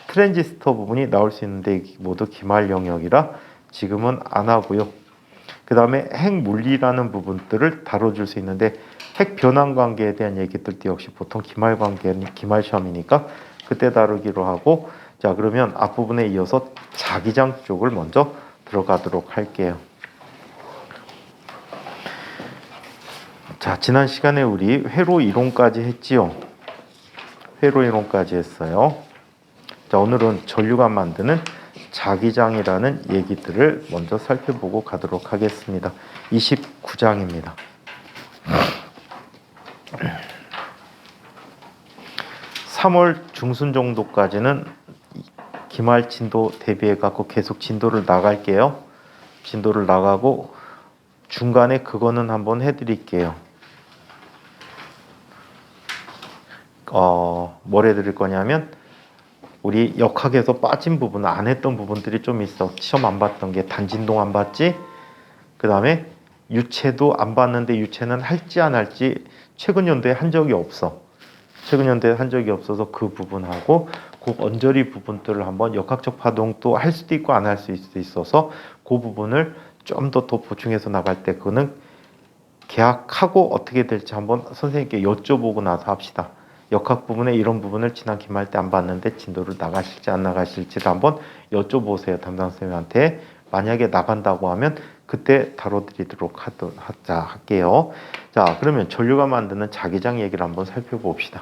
트랜지스터 부분이 나올 수 있는데 모두 기말 영역이라 지금은 안 하고요. 그 다음에 핵 물리라는 부분들을 다뤄줄 수 있는데, 핵 변환 관계에 대한 얘기들도 역시 보통 기말 시험이니까 그때 다루기로 하고, 자, 그러면 앞부분에 이어서 자기장 쪽을 먼저 들어가도록 할게요. 자, 지난 시간에 우리 회로 이론까지 했지요. 회로 이론까지 했어요. 자, 오늘은 전류가 만드는 자기장이라는 얘기들을 먼저 살펴보고 가도록 하겠습니다. 29장입니다. 3월 중순 정도까지는 기말 진도 대비해 갖고 계속 진도를 나갈게요. 진도를 나가고 중간에 그거는 한번 해드릴게요. 뭘 해드릴 거냐면 우리 역학에서 빠진 부분, 안 했던 부분들이 좀 있어. 시험 안 봤던 게 단진동 안 봤지? 그 다음에 유체도 안 봤는데 유체는 할지 안 할지 최근 연도에 한 적이 없어. 최근 연도에 한 적이 없어서 그 부분하고 그 언저리 부분들을 한번 역학적 파동도 할 수도 있고 안 할 수도 있어서 그 부분을 좀 더 보충해서 나갈 때 그거는 계약하고 어떻게 될지 한번 선생님께 여쭤보고 나서 합시다. 역학 부분에 이런 부분을 지난 기말 때 안 봤는데 진도를 나가실지 안 나가실지를 한번 여쭤보세요. 담당 선생님한테. 만약에 나간다고 하면 그때 다뤄드리도록 할게요. 자, 그러면 전류가 만드는 자기장 얘기를 한번 살펴봅시다.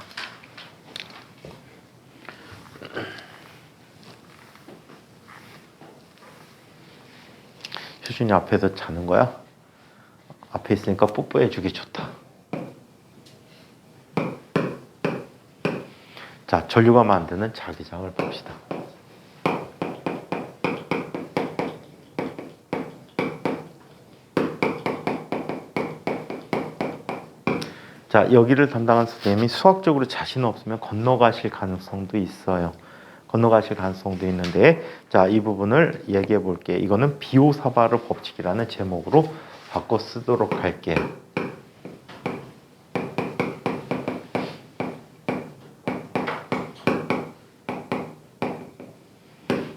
효준이 앞에서 자는 거야? 앞에 있으니까 뽀뽀해주기 좋다. 자, 전류가 만드는 자기장을 봅시다. 자, 여기를 담당한 선생님이 수학적으로 자신 없으면 건너가실 가능성도 있어요. 건너가실 가능성도 있는데, 자, 이 부분을 얘기해 볼게요. 이거는 비오사바르 법칙이라는 제목으로 바꿔 쓰도록 할게요.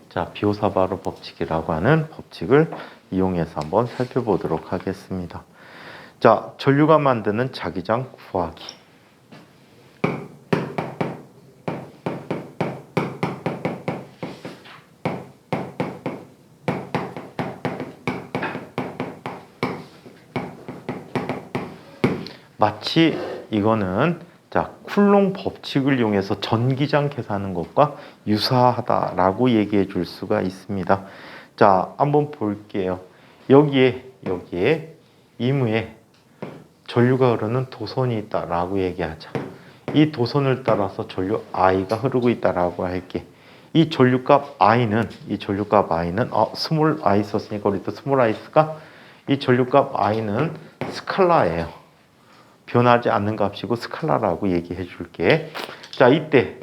자, 비오사바르 법칙이라고 하는 법칙을 이용해서 한번 살펴보도록 하겠습니다. 자, 전류가 만드는 자기장 구하기. 마치 이거는 자, 쿨롱 법칙을 이용해서 전기장 계산하는 것과 유사하다라고 얘기해 줄 수가 있습니다. 자, 한번 볼게요. 여기에 이무에 전류가 흐르는 도선이 있다라고 얘기하자. 이 도선을 따라서 전류 I가 흐르고 있다라고 할게. 이 전류값 I는 스몰 I 썼으니까 우리도 스몰 I 쓸까? 이 전류값 I는 스칼라예요. 변하지 않는 값이고 스칼라라고 얘기해 줄게. 자, 이때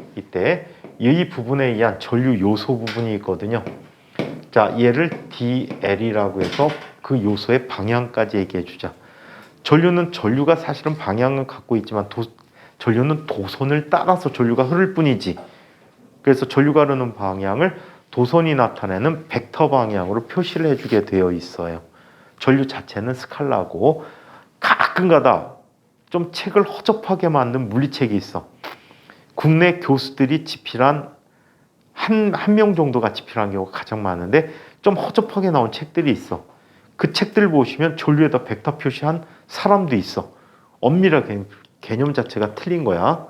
이 부분에 의한 전류 요소 부분이 있거든요. 자, 얘를 DL이라고 해서 그 요소의 방향까지 얘기해 주자. 전류가 사실은 방향을 갖고 있지만 전류는 도선을 따라서 전류가 흐를 뿐이지. 그래서 전류가 흐르는 방향을 도선이 나타내는 벡터 방향으로 표시를 해주게 되어 있어요. 전류 자체는 스칼라고 가끔가다 좀 책을 허접하게 만든 물리책이 있어. 국내 교수들이 집필한 한 명 정도가 집필한 경우가 가장 많은데 좀 허접하게 나온 책들이 있어. 그 책들 보시면 전류에다 벡터 표시한 사람도 있어. 엄밀하게 개념 자체가 틀린 거야.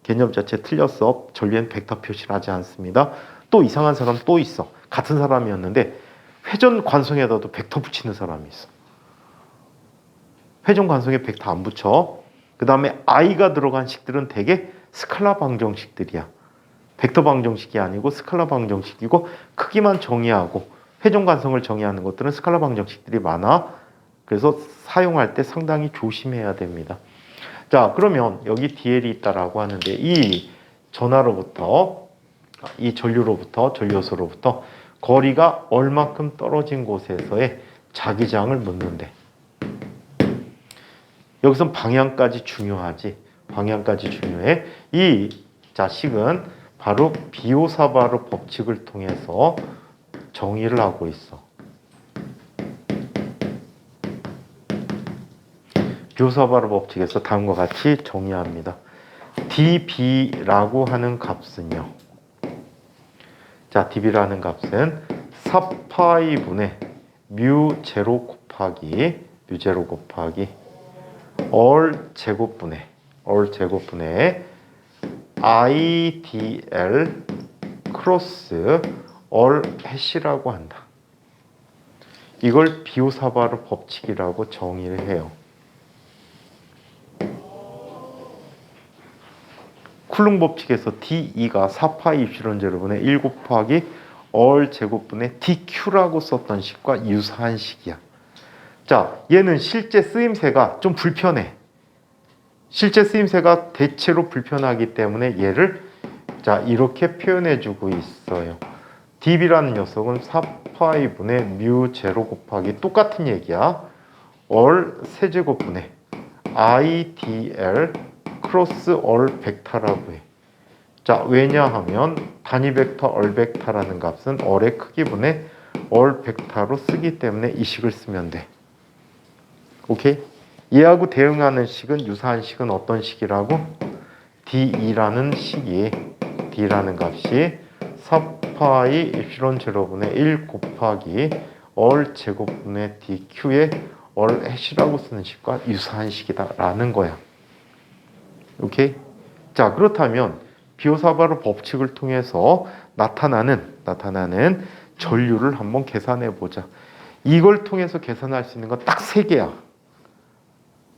개념 자체 틀렸어. 전류엔 벡터 표시를 하지 않습니다. 또 이상한 사람 또 있어. 같은 사람이었는데 회전 관성에다도 벡터 붙이는 사람이 있어. 회전 관성에 벡터 안 붙여. 그 다음에 I가 들어간 식들은 대개 스칼라 방정식들이야. 벡터 방정식이 아니고 스칼라 방정식이고 크기만 정의하고 회전 관성을 정의하는 것들은 스칼라 방정식들이 많아. 그래서 사용할 때 상당히 조심해야 됩니다. 자, 그러면 여기 DL이 있다라고 하는데 이 전하로부터 이 전류요소로부터 거리가 얼마큼 떨어진 곳에서의 자기장을 묻는데 여기선 방향까지 중요하지. 방향까지 중요해. 이 자식은 바로 비오사바르 법칙을 통해서 정의를 하고 있어. 비오사바르 법칙에서 다음과 같이 정의합니다. dB라고 하는 값은요. 자, dB라는 값은 4파이분의 뮤 제로 곱하기 얼 제곱분의 IDL 크로스 얼 해시라고 한다. 이걸 비오사바르 법칙이라고 정의를 해요. 쿨룽 법칙에서 dE가 4파이 입실론 제로분의 1 곱하기 얼 제곱분의 dQ라고 썼던 식과 유사한 식이야. 자, 얘는 실제 쓰임새가 좀 불편해. 실제 쓰임새가 대체로 불편하기 때문에 얘를 자 이렇게 표현해주고 있어요. dB라는 녀석은 4파이분의 뮤 제로 곱하기 똑같은 얘기야. 얼 세제곱분의 IDL 크로스 얼 벡터라고 해. 자, 왜냐하면 단위 벡터 얼 벡터라는 값은 얼의 크기분의 얼 벡터로 쓰기 때문에 이 식을 쓰면 돼. 오케이? 얘하고 대응하는 식은 유사한 식은 어떤 식이라고? dE라는 식이 D라는 값이 4파이 입실론 제로분의 1 곱하기 얼 제곱분의 dQ의 얼 해시라고 쓰는 식과 유사한 식이다라는 거야. 오케이? 자, 그렇다면 비오사바르 법칙을 통해서 나타나는 전류를 한번 계산해 보자. 이걸 통해서 계산할 수 있는 건 딱 3개야.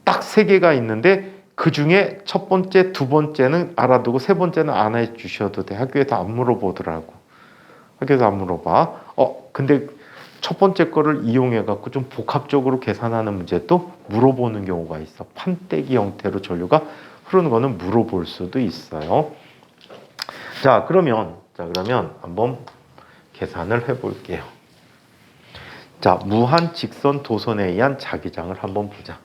딱 3개가 있는데 그 중에 첫 번째, 두 번째는 알아두고 세 번째는 안 해주셔도 돼. 학교에서 안 물어보더라고. 학교에서 안 물어봐. 근데 첫 번째 거를 이용해갖고 좀 복합적으로 계산하는 문제도 물어보는 경우가 있어. 판때기 형태로 전류가 흐르는 거는 물어볼 수도 있어요. 자, 그러면 한번 계산을 해볼게요. 자, 무한 직선 도선에 의한 자기장을 한번 보자.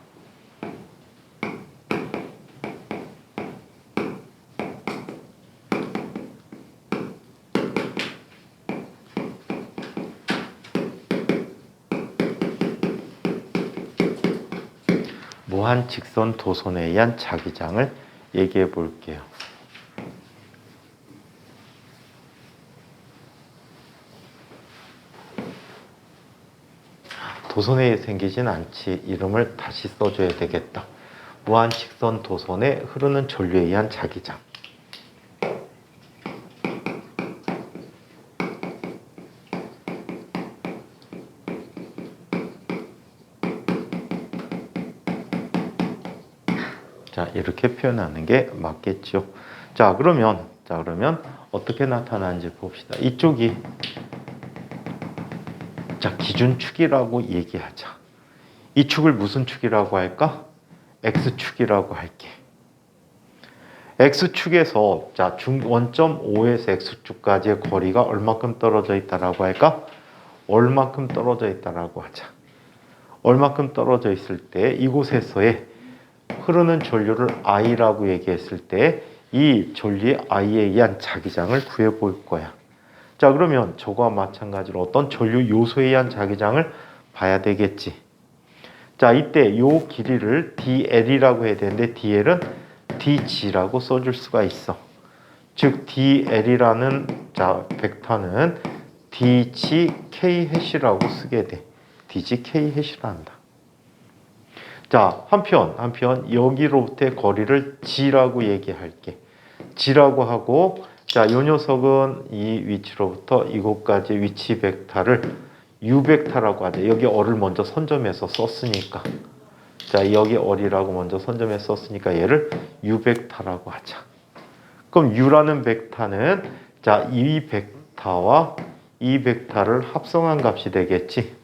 무한 직선 도선에 의한 자기장을 얘기해 볼게요. 도선에 생기진 않지. 이름을 다시 써줘야 되겠다. 무한 직선 도선에 흐르는 전류에 의한 자기장. 자, 이렇게 표현하는 게 맞겠죠. 자, 그러면 어떻게 나타나는지 봅시다. 이쪽이 자, 기준축이라고 얘기하자. 이 축을 무슨 축이라고 할까? X축이라고 할게. X축에서 자, 원점 O에서 X축까지의 거리가 얼마큼 떨어져 있다라고 할까? 얼마큼 떨어져 있다라고 하자. 얼마큼 떨어져 있을 때 이곳에서의 흐르는 전류를 I라고 얘기했을 때 이 전류의 I에 의한 자기장을 구해볼 거야. 자, 그러면 저거와 마찬가지로 어떤 전류 요소에 의한 자기장을 봐야 되겠지. 자, 이때 요 길이를 DL이라고 해야 되는데 DL은 DG라고 써줄 수가 있어. 즉 DL이라는 자 벡터는 DGK 해시라고 쓰게 돼. DGK 해시라 한다. 자, 한편 여기로부터의 거리를 G라고 얘기할게. G라고 하고 자, 요 녀석은 이 위치로부터 이곳까지 위치 벡터를 U 벡터라고 하자. 여기 어를 먼저 선점해서 썼으니까. 자, 여기 어리라고 먼저 선점해서 썼으니까 얘를 U 벡터라고 하자. 그럼 U라는 벡터는 자, 이 벡터와 이 벡터를 합성한 값이 되겠지.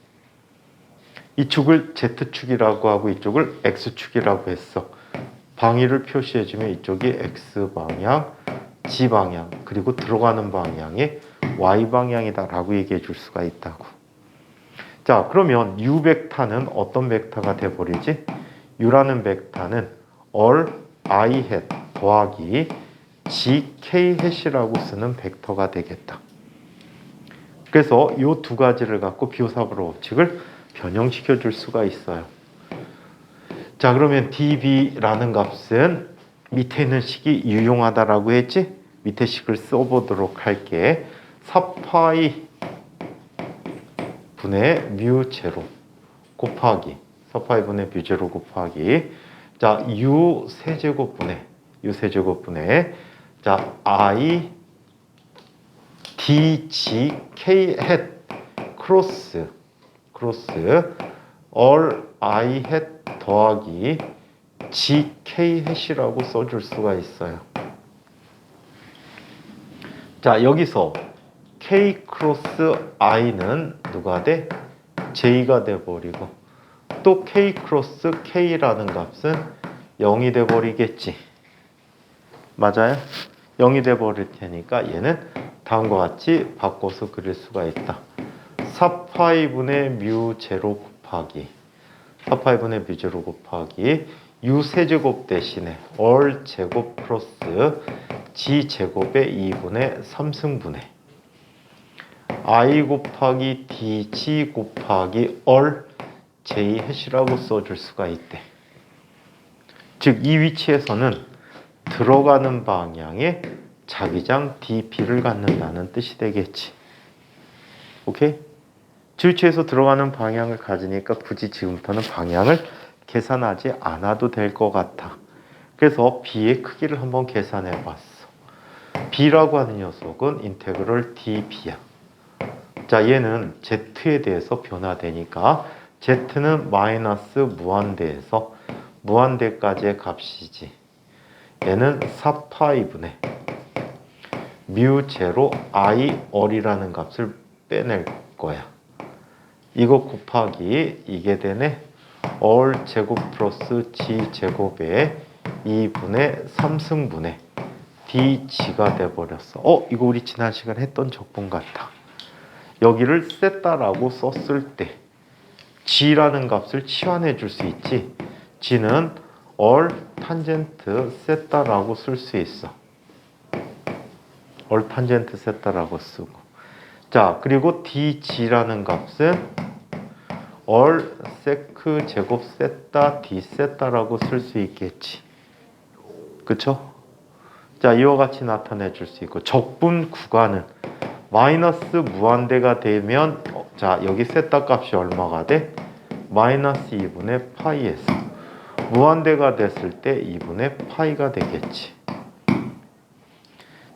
이 축을 Z축이라고 하고 이쪽을 X축이라고 했어. 방위를 표시해주면 이쪽이 X방향, G방향, 그리고 들어가는 방향이 Y방향이다라고 얘기해 줄 수가 있다고. 자, 그러면 U 벡터는 어떤 벡터가 돼버리지? U라는 벡터는 all I hat 더하기 GK hat이라고 쓰는 벡터가 되겠다. 그래서 이 두 가지를 갖고 비오사바르 법칙을 변형시켜 줄 수가 있어요. 자, 그러면 dB라는 값은 밑에 있는 식이 유용하다라고 했지? 밑에 식을 써보도록 할게. 4파이 분의 뮤 제로 곱하기 4파이 분의 뮤 제로 곱하기 자, U 세제곱분의 자, I dg k hat 크로스 all I hat 더하기 gk hat이라고 써줄 수가 있어요. 자, 여기서 k 크로스 i는 누가 돼? j가 돼버리고 또 k 크로스 k라는 값은 0이 돼버리겠지. 맞아요? 0이 돼버릴 테니까 얘는 다음과 같이 바꿔서 그릴 수가 있다. 4파이분의 뮤 제로 곱하기 4파이분의 뮤 제로 곱하기 u 세제곱 대신에 all 제곱 플러스 g 제곱의 2분의 3승분의 i 곱하기 dg 곱하기 all j 해시라고 써줄 수가 있대. 즉 이 위치에서는 들어가는 방향에 자기장 dp를 갖는다는 뜻이 되겠지. 오케이? 주위치에서 들어가는 방향을 가지니까 굳이 지금부터는 방향을 계산하지 않아도 될 것 같아. 그래서 b의 크기를 한번 계산해 봤어. b라고 하는 녀석은 인테그럴 db야. 자, 얘는 z에 대해서 변화되니까 z는 마이너스 무한대에서 무한대까지의 값이지. 얘는 4파이분의 뮤 제로 i all이라는 값을 빼낼 거야. 이거 곱하기 이게 되네. all 제곱 플러스 g 제곱의 2분의 3승분의 dg가 돼버렸어. 이거 우리 지난 시간에 했던 적분 같아. 여기를 세타라고 썼을 때 g라는 값을 치환해 줄 수 있지. g는 all 탄젠트 세타라고 쓸 수 있어. all 탄젠트 세타라고 쓰고. 자, 그리고 dg라는 값은 all 세크 제곱 세타 d 세타라고 쓸 수 있겠지. 그쵸? 자, 이와 같이 나타내 줄 수 있고, 적분 구간은 마이너스 무한대가 되면 자, 여기 세타 값이 얼마가 돼? 마이너스 2분의 파이에서 무한대가 됐을 때 2분의 파이가 되겠지.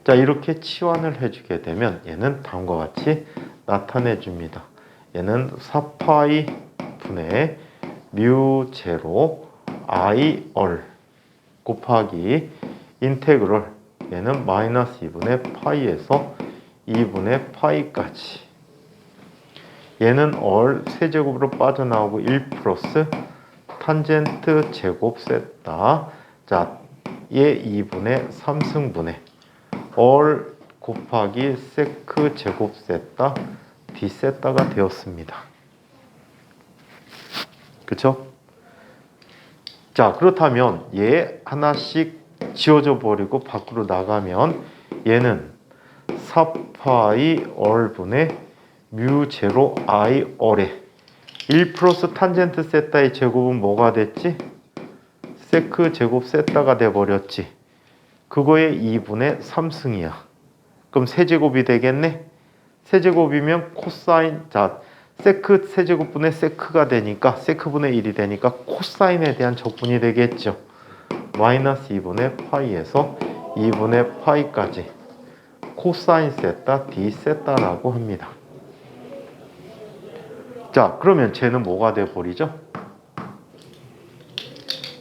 자, 이렇게 치환을 해주게 되면 얘는 다음과 같이 나타내 줍니다. 얘는 4파이 분의 뮤 제로 i all 곱하기 인테그럴 얘는 마이너스 2분의 파이에서 2분의 파이까지. 얘는 all 세제곱으로 빠져나오고 1 플러스 탄젠트 제곱 세타. 자, 얘 2분의 3승분의 all 곱하기 세크 제곱 세타 d 세타가 되었습니다. 그쵸? 자, 그렇다면 얘 하나씩 지워져 버리고 밖으로 나가면 얘는 4파이 all분의 뮤 제로 i all에 1 플러스 탄젠트 세타의 제곱은 뭐가 됐지? 세크 제곱 세타가 돼버렸지. 그거의 2분의 3승이야. 그럼 세제곱이 되겠네? 세제곱이면 코사인, 자, 세크 세제곱분의 세크가 되니까, 세크분의 1이 되니까 코사인에 대한 적분이 되겠죠. 마이너스 2분의 파이에서 2분의 파이까지 코사인 세타 d 세타라고 합니다. 자, 그러면 쟤는 뭐가 돼버리죠?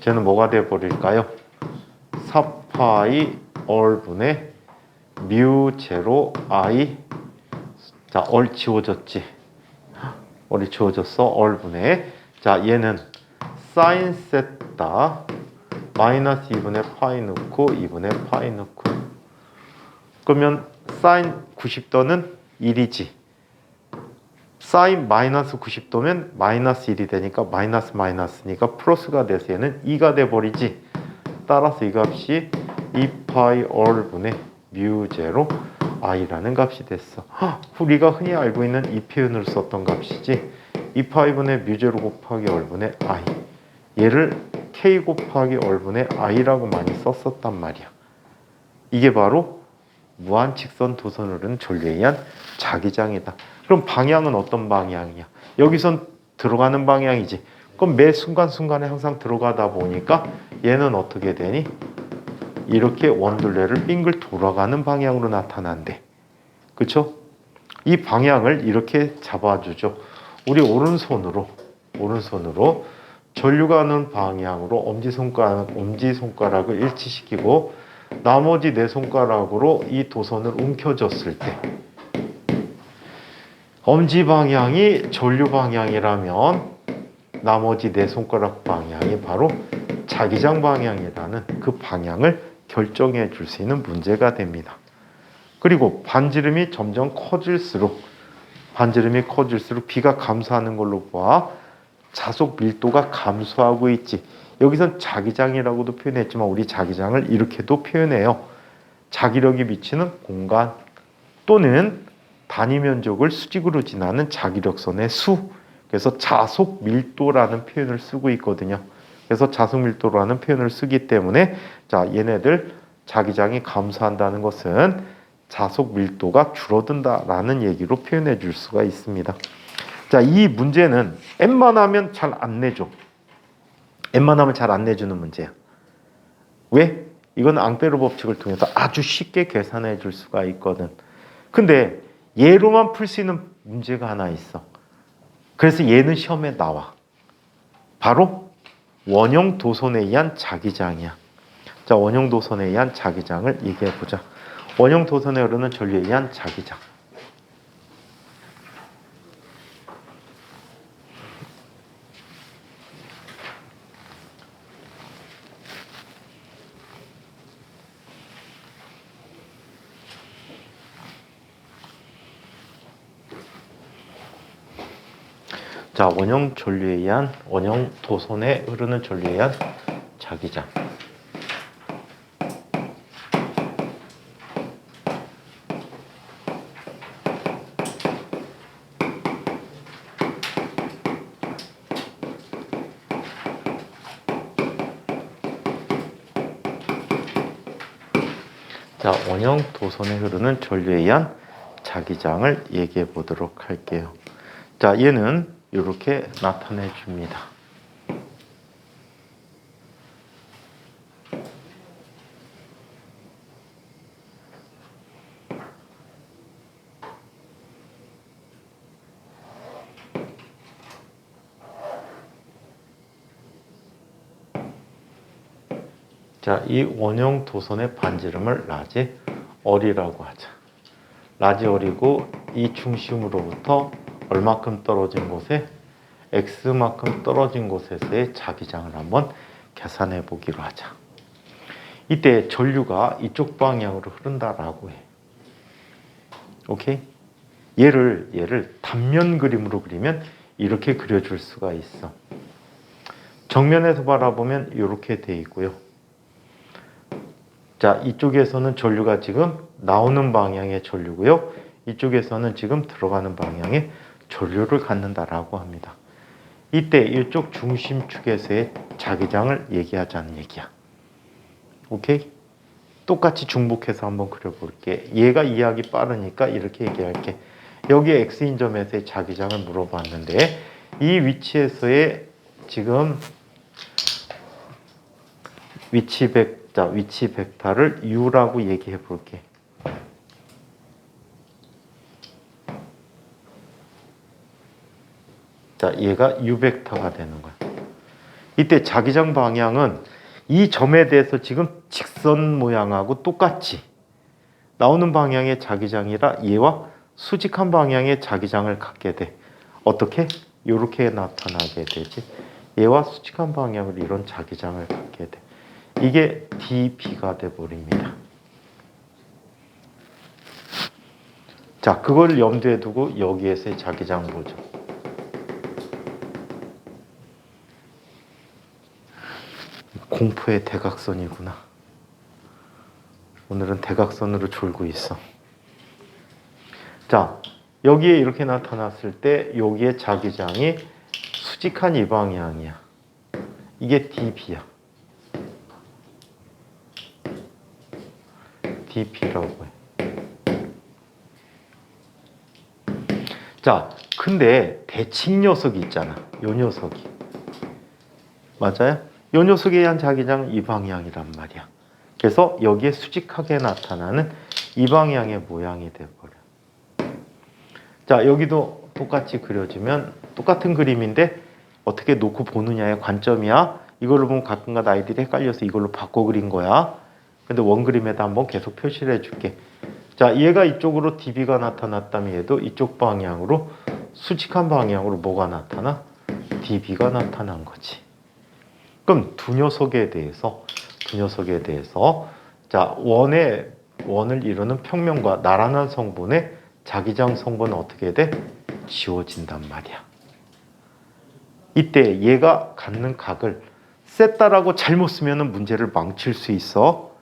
쟤는 뭐가 돼버릴까요? 4파이 all분의 뮤 제로 i. 자, all 지워졌지? all이 지워졌어. all분의, 자, 얘는 사인 세타 마이너스 2분의 파이 넣고 2분의 파이 넣고. 그러면 사인 90도는 1이지. 사인 마이너스 90도면 마이너스 1이 되니까 마이너스 마이너스니까 플러스가 돼서 얘는 2가 돼버리지. 따라서 이 값이 2파이 all분의 뮤 제로 i라는 값이 됐어. 우리가 흔히 알고 있는 이 표현을 썼던 값이지. 2파이분의 뮤 제로 곱하기 all분의 i. 얘를 k 곱하기 all분의 i라고 많이 썼었단 말이야. 이게 바로 무한 직선 도선으로는 전류에 의한 자기장이다. 그럼 방향은 어떤 방향이야? 여기선 들어가는 방향이지. 그럼 매 순간순간에 항상 들어가다 보니까 얘는 어떻게 되니? 이렇게 원둘레를 빙글 돌아가는 방향으로 나타난대. 그쵸? 이 방향을 이렇게 잡아주죠. 우리 오른손으로 전류가 가는 방향으로 엄지손가락을 일치시키고 나머지 네 손가락으로 이 도선을 움켜줬을 때 엄지 방향이 전류 방향이라면 나머지 네 손가락 방향이 바로 자기장 방향이라는 그 방향을 결정해 줄 수 있는 문제가 됩니다. 그리고 반지름이 점점 커질수록 비가 감소하는 걸로 봐 자속 밀도가 감소하고 있지. 여기선 자기장이라고도 표현했지만 우리 자기장을 이렇게도 표현해요. 자기력이 미치는 공간 또는 단위 면적을 수직으로 지나는 자기력선의 수. 그래서 자속 밀도라는 표현을 쓰고 있거든요. 그래서 자속 밀도라는 표현을 쓰기 때문에 자, 얘네들 자기장이 감소한다는 것은 자속 밀도가 줄어든다라는 얘기로 표현해 줄 수가 있습니다. 자, 이 문제는 N만 하면 잘 안 내줘. N만 하면 잘 안 내주는 문제야. 왜? 이건 앙페르 법칙을 통해서 아주 쉽게 계산해 줄 수가 있거든. 근데 얘로만 풀 수 있는 문제가 하나 있어. 그래서 얘는 시험에 나와. 바로 원형 도선에 의한 자기장이야. 자, 원형 도선에 의한 자기장을 얘기해 보자. 원형 도선에 흐르는 전류에 의한 자기장. 자, 원형 전류에 의한 원형 도선에 흐르는 전류에 의한 자기장. 자, 원형 도선에 흐르는 전류에 의한 자기장을 얘기해 보도록 할게요. 자, 얘는 이렇게 나타내 줍니다. 자, 이 원형 도선의 반지름을 라지 어리라고 하자. 라지 어리고 이 중심으로부터 얼마큼 떨어진 곳에 x만큼 떨어진 곳에서의 자기장을 한번 계산해 보기로 하자. 이때 전류가 이쪽 방향으로 흐른다라고 해. 오케이? 얘를 단면 그림으로 그리면 이렇게 그려줄 수가 있어. 정면에서 바라보면 이렇게 돼 있고요. 자, 이쪽에서는 전류가 지금 나오는 방향의 전류고요. 이쪽에서는 지금 들어가는 방향의 전류를 갖는다라고 합니다. 이때 이쪽 중심축에서의 자기장을 얘기하자는 얘기야. 오케이? 똑같이 중복해서 한번 그려볼게. 얘가 이해하기 빠르니까 이렇게 얘기할게. 여기 X인 점에서의 자기장을 물어봤는데 이 위치에서의 지금 위치 벡터를 U라고 얘기해 볼게. 자, 얘가 U 벡터가 되는 거야. 이때 자기장 방향은 이 점에 대해서 지금 직선 모양하고 똑같이 나오는 방향의 자기장이라 얘와 수직한 방향의 자기장을 갖게 돼. 어떻게? 이렇게 나타나게 되지. 얘와 수직한 방향으로 이런 자기장을 갖게 돼. 이게 dB가 돼버립니다. 자, 그걸 염두에 두고 여기에서의 자기장 보죠. 공포의 대각선이구나. 오늘은 대각선으로 졸고 있어. 자, 여기에 이렇게 나타났을 때 여기에 자기장이 수직한 이 방향이야. 이게 dB야. dB라고 해. 자, 근데 대칭 녀석이 있잖아. 요 녀석이. 맞아요? 요 녀석에 의한 자기장 이 방향이란 말이야. 그래서 여기에 수직하게 나타나는 이 방향의 모양이 돼버려. 자, 여기도 똑같이 그려주면 똑같은 그림인데 어떻게 놓고 보느냐의 관점이야. 이걸로 보면 가끔가다 아이들이 헷갈려서 이걸로 바꿔 그린 거야. 근데 원그림에다 한번 계속 표시를 해줄게. 자, 얘가 이쪽으로 DB가 나타났다면 얘도 이쪽 방향으로 수직한 방향으로 뭐가 나타나? DB가 나타난 거지. 그럼 두 녀석에 대해서 자, 원을 이루는 평면과 나란한 성분의 자기장 성분은 어떻게 돼? 지워진단 말이야. 이때 얘가 갖는 각을 세타라고 잘못 쓰면 문제를 망칠 수 있어.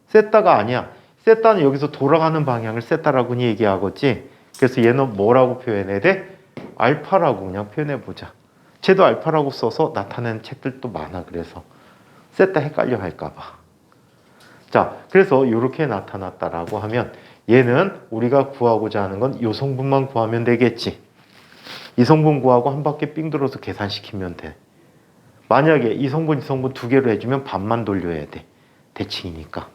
세타가 아니야. 세타는 여기서 돌아가는 방향을 세타라고 얘기하겠지. 그래서 얘는 뭐라고 표현해야 돼? 알파라고 그냥 표현해보자. 쟤도 알파라고 써서 나타내는 책들도 많아. 그래서 세타 헷갈려 할까봐. 자, 그래서 이렇게 나타났다라고 하면 얘는 우리가 구하고자 하는 건 이 성분만 구하면 되겠지. 이 성분 구하고 한 바퀴 삥 돌아서 계산시키면 돼. 만약에 이 성분 두 개로 해주면 반만 돌려야 돼. 대칭이니까.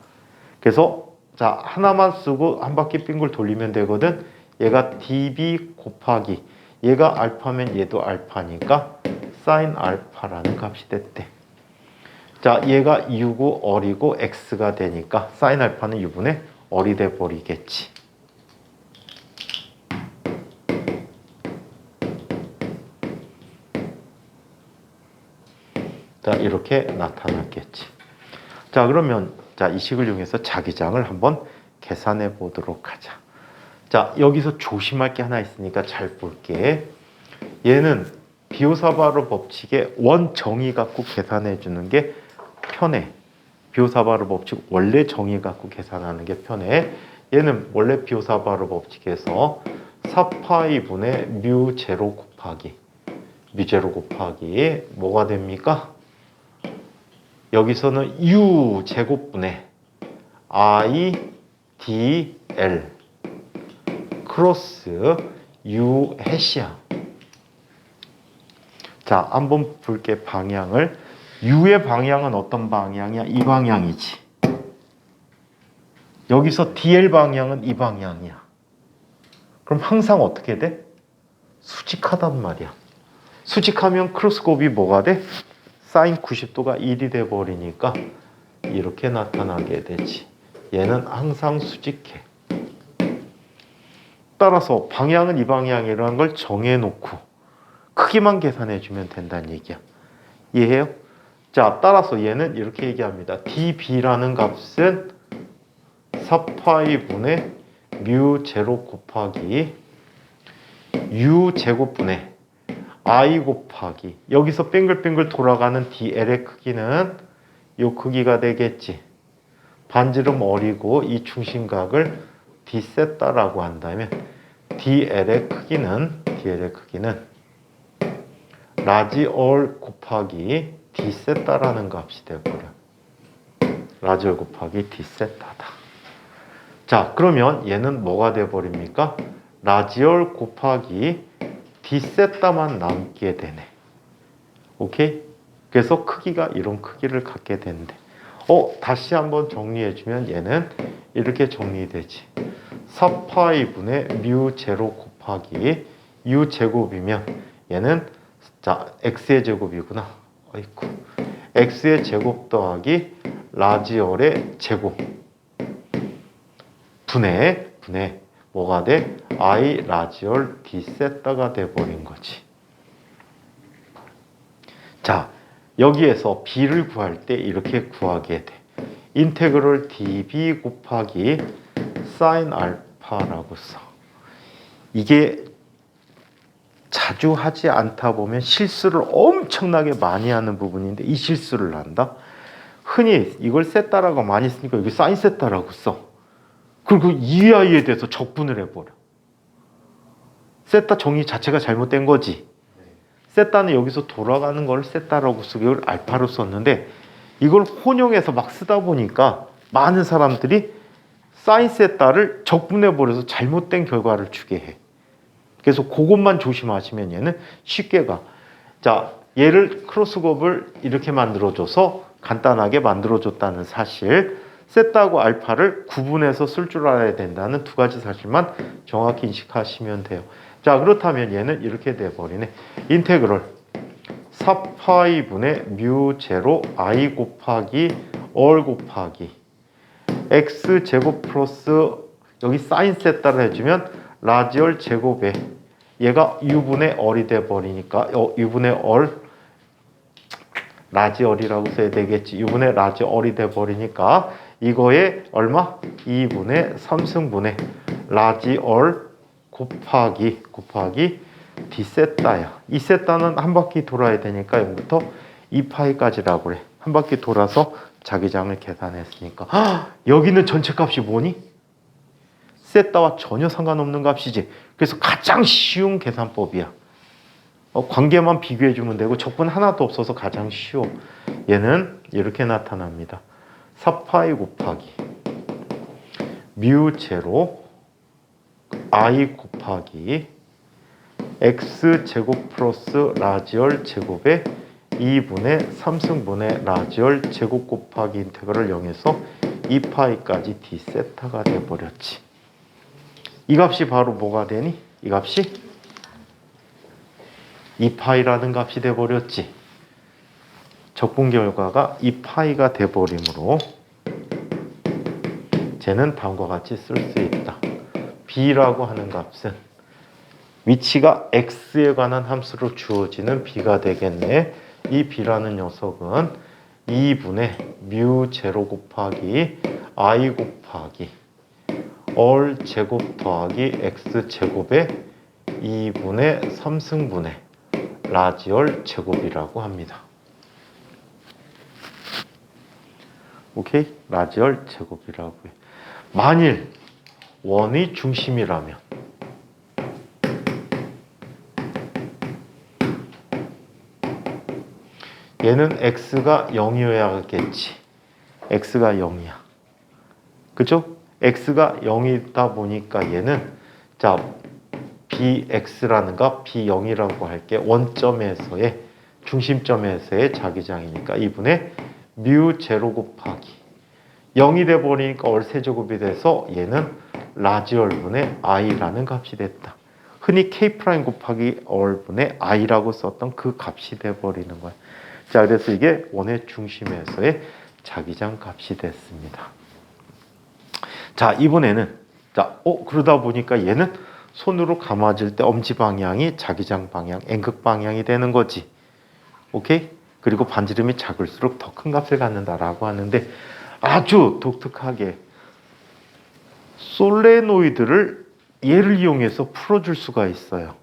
그래서 자, 하나만 쓰고 한 바퀴 빙글 돌리면 되거든. 얘가 dB 곱하기 얘가 알파면 얘도 알파니까 sin 알파라는 값이 됐대. 자, 얘가 U고 어리고 X가 되니까 sin 알파는 U분의 어리 돼 버리겠지. 자, 이렇게 나타났겠지. 자, 그러면 자, 이 식을 이용해서 자기장을 한번 계산해 보도록 하자. 자, 여기서 조심할 게 하나 있으니까 잘 볼게. 얘는 비오사바로 법칙의 원 정의 갖고 계산해 주는 게 편해. 비오사바로 법칙 원래 정의 갖고 계산하는 게 편해. 얘는 원래 비오사바로 법칙에서 4파이분의 뮤 제로 곱하기 뭐가 됩니까? 여기서는 U 제곱분의 I DL 크로스 U 해시야. 자, 한번 볼게 방향을. U의 방향은 어떤 방향이야? 이 방향이지. 여기서 DL 방향은 이 방향이야. 그럼 항상 어떻게 돼? 수직하단 말이야. 수직하면 크로스곱이 뭐가 돼? 사인 90도가 1이 돼 버리니까 이렇게 나타나게 되지. 얘는 항상 수직해. 따라서 방향은 이 방향이라는 걸 정해놓고 크기만 계산해주면 된다는 얘기야. 이해해요? 자, 따라서 얘는 이렇게 얘기합니다. dB라는 값은 4파이분의 뮤 제로 곱하기 U 제곱분의 I 곱하기 여기서 빙글빙글 돌아가는 DL의 크기는 이 크기가 되겠지. 반지름 어리고 이 중심각을 D세타라고 한다면 DL의 크기는 라지 얼 곱하기 D세타라는 값이 되어버려. 라지 얼 곱하기 D세타다. 자, 그러면 얘는 뭐가 되어버립니까? 라지 얼 곱하기 D세타만 남게 되네. 오케이? 그래서 크기가 이런 크기를 갖게 된대. 다시 한번 정리해주면 얘는 이렇게 정리되지. 4파이분의 뮤 제로 곱하기 U 제곱이면 얘는 자, X의 제곱이구나. 어이쿠. X의 제곱 더하기 라지얼의 제곱 분의 뭐가 돼? I 라지얼 D세타가 돼버린 거지. 자, 여기에서 B를 구할 때 이렇게 구하게 돼. 인테그럴 dB 곱하기 sin 알파라고 써. 이게 자주 하지 않다 보면 실수를 엄청나게 많이 하는 부분인데 이 실수를 한다. 흔히 이걸 세타라고 많이 쓰니까 여기 sin 세타라고 써. 그리고 이 아이에 대해서 적분을 해버려. 세타 정의 자체가 잘못된 거지. 세타는 여기서 돌아가는 걸 세타라고 쓰고 이걸 알파로 썼는데 이걸 혼용해서 막 쓰다 보니까 많은 사람들이 사인 세타를 적분해버려서 잘못된 결과를 주게 해. 그래서 그것만 조심하시면 얘는 쉽게 가. 자, 얘를 크로스곱을 이렇게 만들어줘서 간단하게 만들어줬다는 사실, 세타하고 알파를 구분해서 쓸 줄 알아야 된다는 두 가지 사실만 정확히 인식하시면 돼요. 자, 그렇다면 얘는 이렇게 돼버리네. 인테그럴 4파이분의 뮤 제로 I 곱하기 얼 곱하기 x제곱 플러스 여기 사인 세타를 해주면 라지얼 제곱에 얘가 u분의 얼이 돼버리니까 u분의 얼 라지얼이라고 써야 되겠지. u분의 라지얼이 돼버리니까 이거에 얼마? 2분의 3승분의 라지얼 곱하기 d 세타야. 이 세타는 한 바퀴 돌아야 되니까 여기부터 2파이까지라고 그래. 한 바퀴 돌아서 자기장을 계산했으니까 여기는 전체 값이 뭐니? 세타와 전혀 상관없는 값이지. 그래서 가장 쉬운 계산법이야. 관계만 비교해주면 되고 적분 하나도 없어서 가장 쉬워. 얘는 이렇게 나타납니다. 4파이 곱하기 뮤 제로 I 곱하기 x제곱 플러스 라지얼 제곱에 2분의 3승분의 라지얼 제곱 곱하기 인테그럴 0에서 2파이까지 d 세타가 돼버렸지. 이 값이 바로 뭐가 되니? 이 값이 2파이라는 값이 돼버렸지. 적분 결과가 2파이가 돼버리므로 쟤는 다음과 같이 쓸 수 있다. b라고 하는 값은 위치가 x에 관한 함수로 주어지는 b가 되겠네. 이 b라는 녀석은 2분의 뮤 제로 곱하기 I 곱하기 얼 제곱 더하기 x 제곱에 2분의 3승분의 라지얼 제곱이라고 합니다. 오케이? 라지얼 제곱이라고 해. 만일 원의 중심이라면 얘는 x가 0이어야겠지. x가 0이야. 그죠? x가 0이다 보니까 얘는 자 bx라는 값 b0이라고 할게. 원점에서의 중심점에서의 자기장이니까 2분의 뮤 제로 곱하기 0이 돼버리니까 얼세제곱이 돼서 얘는 라지얼분의 i라는 값이 됐다. 흔히 k 프라임 곱하기 얼분의 i라고 썼던 그 값이 돼버리는 거야. 자, 그래서 이게 원의 중심에서의 자기장 값이 됐습니다. 자, 이번에는 자, 그러다 보니까 얘는 손으로 감아질 때 엄지 방향이 자기장 방향, N극 방향이 되는 거지. 오케이? 그리고 반지름이 작을수록 더 큰 값을 갖는다라고 하는데 아주 독특하게 솔레노이드를 얘를 이용해서 풀어줄 수가 있어요.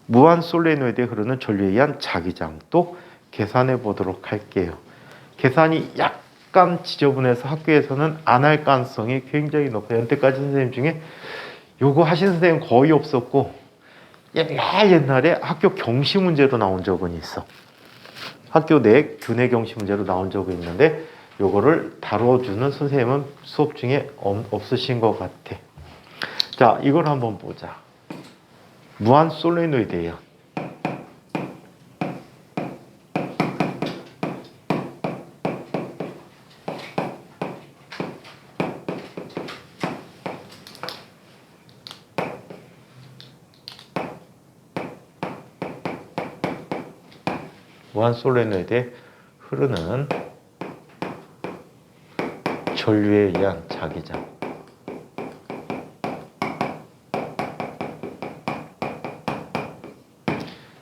무한 솔레노이드에 흐르는 전류에 의한 자기장도 계산해 보도록 할게요. 계산이 약간 지저분해서 학교에서는 안 할 가능성이 굉장히 높아요. 연태까지 선생님 중에 요거 하신 선생님 거의 없었고 옛날에 학교 경시 문제로 나온 적은 있어. 학교 내 교내 경시 문제로 나온 적이 있는데 요거를 다뤄주는 선생님은 수업 중에 없으신 것 같아. 자, 이걸 한번 보자. 무한 솔레노이드예요. 무한 솔레노이드에 흐르는 전류에 의한 자기장.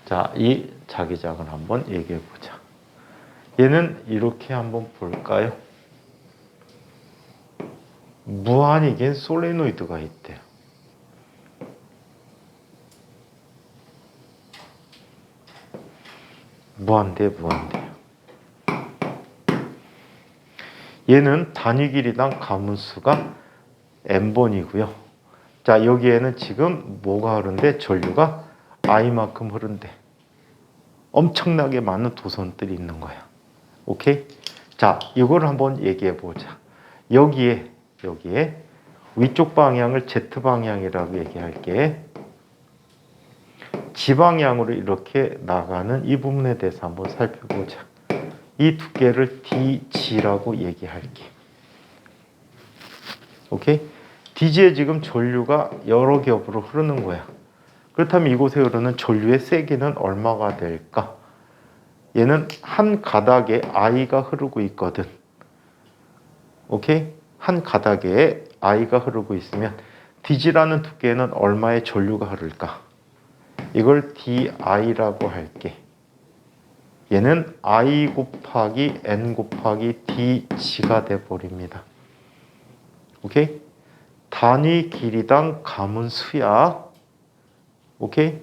자, 이 자기장을 한번 얘기해 보자. 얘는 이렇게 한번 볼까요? 무한이긴 솔레노이드가 있대요. 무한대. 얘는 단위 길이당 가문수가 n번이고요. 자, 여기에는 지금 뭐가 흐른대? 전류가 i만큼 흐른대. 엄청나게 많은 도선들이 있는 거야. 오케이? 자, 이걸 한번 얘기해 보자. 여기에 위쪽 방향을 Z 방향이라고 얘기할게. 지방향으로 이렇게 나가는 이 부분에 대해서 한번 살펴보자. 이 두께를 DG라고 얘기할게. 오케이? DG에 지금 전류가 여러 겹으로 흐르는 거야. 그렇다면 이곳에 흐르는 전류의 세기는 얼마가 될까? 얘는 한 가닥에 I가 흐르고 있거든. 오케이? 한 가닥에 I가 흐르고 있으면 DG라는 두께에는 얼마의 전류가 흐를까? 이걸 DI라고 할게. 얘는 I 곱하기 N 곱하기 DG가 돼버립니다. 오케이? 단위 길이당 감은 수야. 오케이?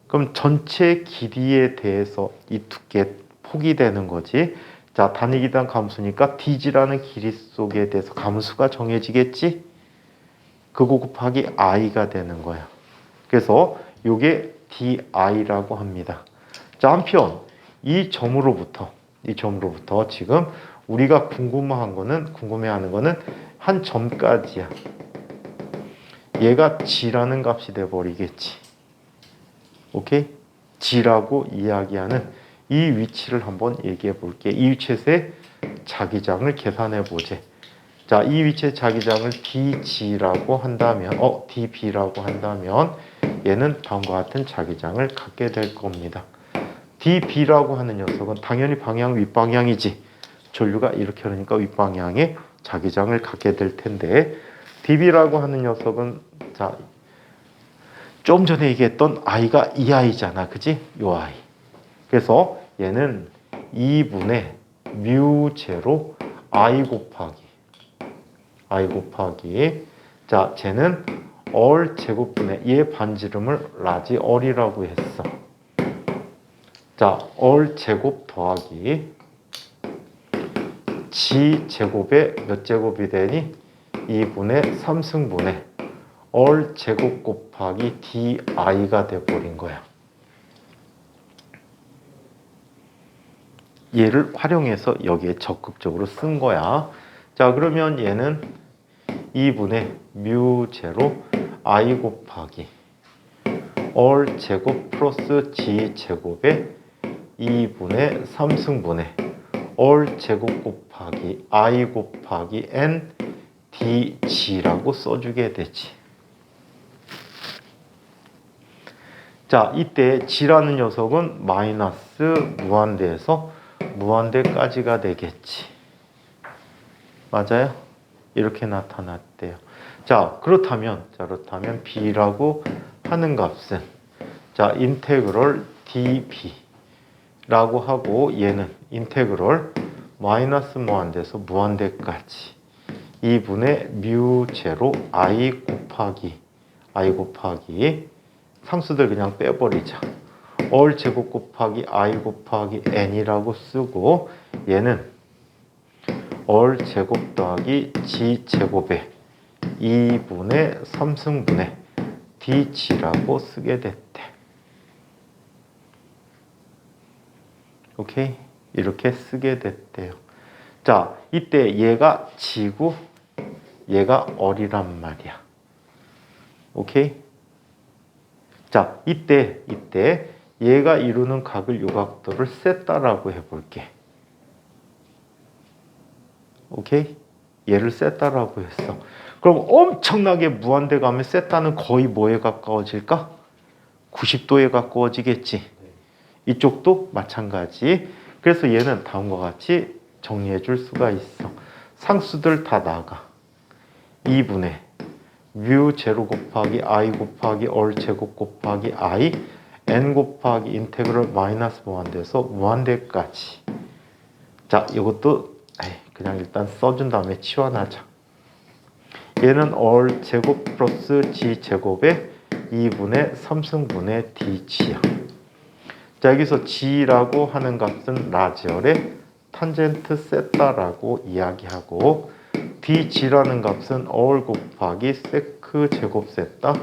그럼 전체 길이에 대해서 이 두께 폭이 되는 거지. 자, 단위 길이당 감수니까 DG라는 길이 속에 대해서 감수가 정해지겠지? 그거 곱하기 I가 되는 거야. 그래서 이게 DI라고 합니다. 자, 한편 이 점으로부터 지금 우리가 궁금해하는 거는 한 점까지야. 얘가 G라는 값이 돼 버리겠지. 오케이? G라고 이야기하는 이 위치를 한번 얘기해 볼게. 이 위치에서의 자기장을 계산해 보제. 자, 이 위치의 자기장을 DG라고 한다면, DB라고 한다면 얘는 다음과 같은 자기장을 갖게 될 겁니다. DB라고 하는 녀석은 당연히 방향 윗방향이지. 전류가 이렇게 흐르니까 윗방향에 자기장을 갖게 될 텐데, DB라고 하는 녀석은 자, 좀 전에 얘기했던 I가 이 I잖아. 그지? 요 I. 그래서 얘는 2분의 뮤 제로 I 곱하기 자, 쟤는 얼 제곱분의 얘 반지름을 라지 얼이라고 했어. 자, 얼 제곱 더하기 G 제곱에 몇 제곱이 되니? 2분의 3승분의 얼 제곱 곱하기 DI가 돼버린 거야. 얘를 활용해서 여기에 적극적으로 쓴 거야. 자, 그러면 얘는 2분의 뮤 제로 I 곱하기 얼 제곱 플러스 G 제곱에 2분의 3승분의 얼 제곱 곱하기 I 곱하기 N DG라고 써주게 되지. 자, 이때 G라는 녀석은 마이너스 무한대에서 무한대까지가 되겠지. 맞아요? 이렇게 나타났대요. 자, 그렇다면 B라고 하는 값은 자, 인테그럴 dB라고 하고 얘는 인테그럴 마이너스 무한대에서 무한대까지 2분의 뮤 제로 I 곱하기 상수들 그냥 빼버리자. 얼 제곱 곱하기 I 곱하기 N이라고 쓰고 얘는 얼 제곱 더하기 G 제곱에 2분의 3승분의 DG라고 쓰게 됐대. 오케이? 이렇게 쓰게 됐대요. 자, 이때 얘가 G고 얘가 얼이란 말이야. 오케이? 자, 이때 얘가 이루는 각을 요각도를 세타라고 해볼게. 오케이? 얘를 세타라고 했어. 그럼 엄청나게 무한대 가면 세타는 거의 뭐에 가까워질까? 90도에 가까워지겠지. 이쪽도 마찬가지. 그래서 얘는 다음과 같이 정리해 줄 수가 있어. 상수들 다 나가. 2분의 뮤 제로 곱하기 I 곱하기 얼 제곱 곱하기 I N 곱하기 인테그럴 마이너스 무한대에서 무한대까지. 자, 이것도 그냥 일단 써준 다음에 치환하자. 얘는 얼 제곱 플러스 G 제곱에 2분의 3승분의 DG야. 자, 여기서 G라고 하는 값은 라지얼의 탄젠트 세타라고 이야기하고 DG라는 값은 얼 곱하기 세크 제곱 세타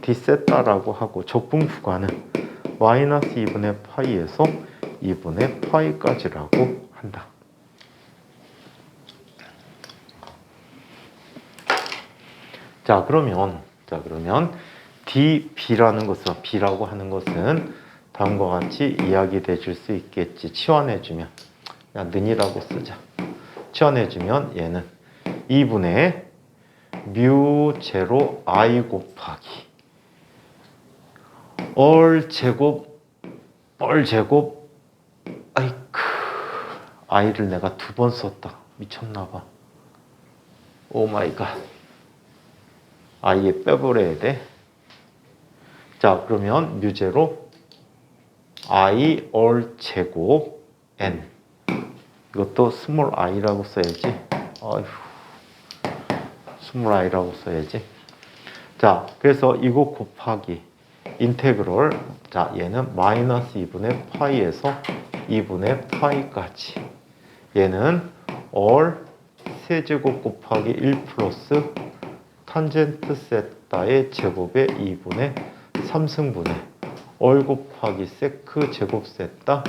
D 세타라고 하고 적분 구간은 마이너스 2분의 파이에서 2분의 파이까지라고 한다. 자, 그러면 DB라는 것은 B라고 하는 것은 다음과 같이 이야기돼 줄 수 있겠지. 치환해주면 그냥 는이라고 쓰자. 치환해주면 얘는 2분의 뮤 제로 I 곱하기 얼 제곱 뻘 제곱 아이쿠 i를 내가 2번 썼다. 미쳤나봐. 오 마이 갓. i에 빼버려야 돼. 자, 그러면 뮤제로 i 얼 제곱 n. 이것도 스몰 i라고 써야지. 어휴. 스몰 i라고 써야지. 자, 그래서 이거 곱하기 인테그럴. 자, 얘는 마이너스 2분의 파이에서 2분의 파이까지. 얘는 얼 세제곱 곱하기 1 플러스 탄젠트 세타의 제곱의 2분의 3승분의 얼 곱하기 세크 제곱 세타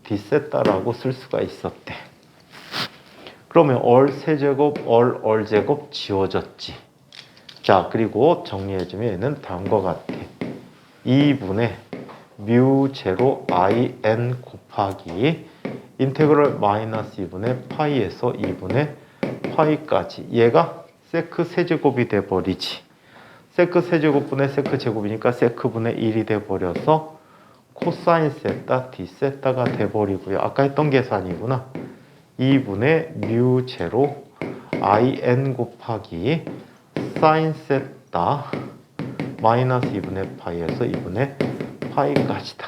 d 세타라고 쓸 수가 있었대. 그러면 얼 세제곱 얼 제곱 지워졌지. 자, 그리고 정리해주면 얘는 다음과 같아. 2분의 뮤 제로 i n 곱하기 인테그럴 마이너스 2분의 파이에서 2분의 파이까지. 얘가 세크 세제곱이 돼버리지. 세크 세제곱분의 세크 제곱이니까 세크분의 1이 돼버려서 코사인 세타 d 세타가 돼버리고요. 아까 했던 계산이구나. 2분의 뮤 제로 i n 곱하기 사인 세타 마이너스 2분의 파이에서 2분의 파이까지다.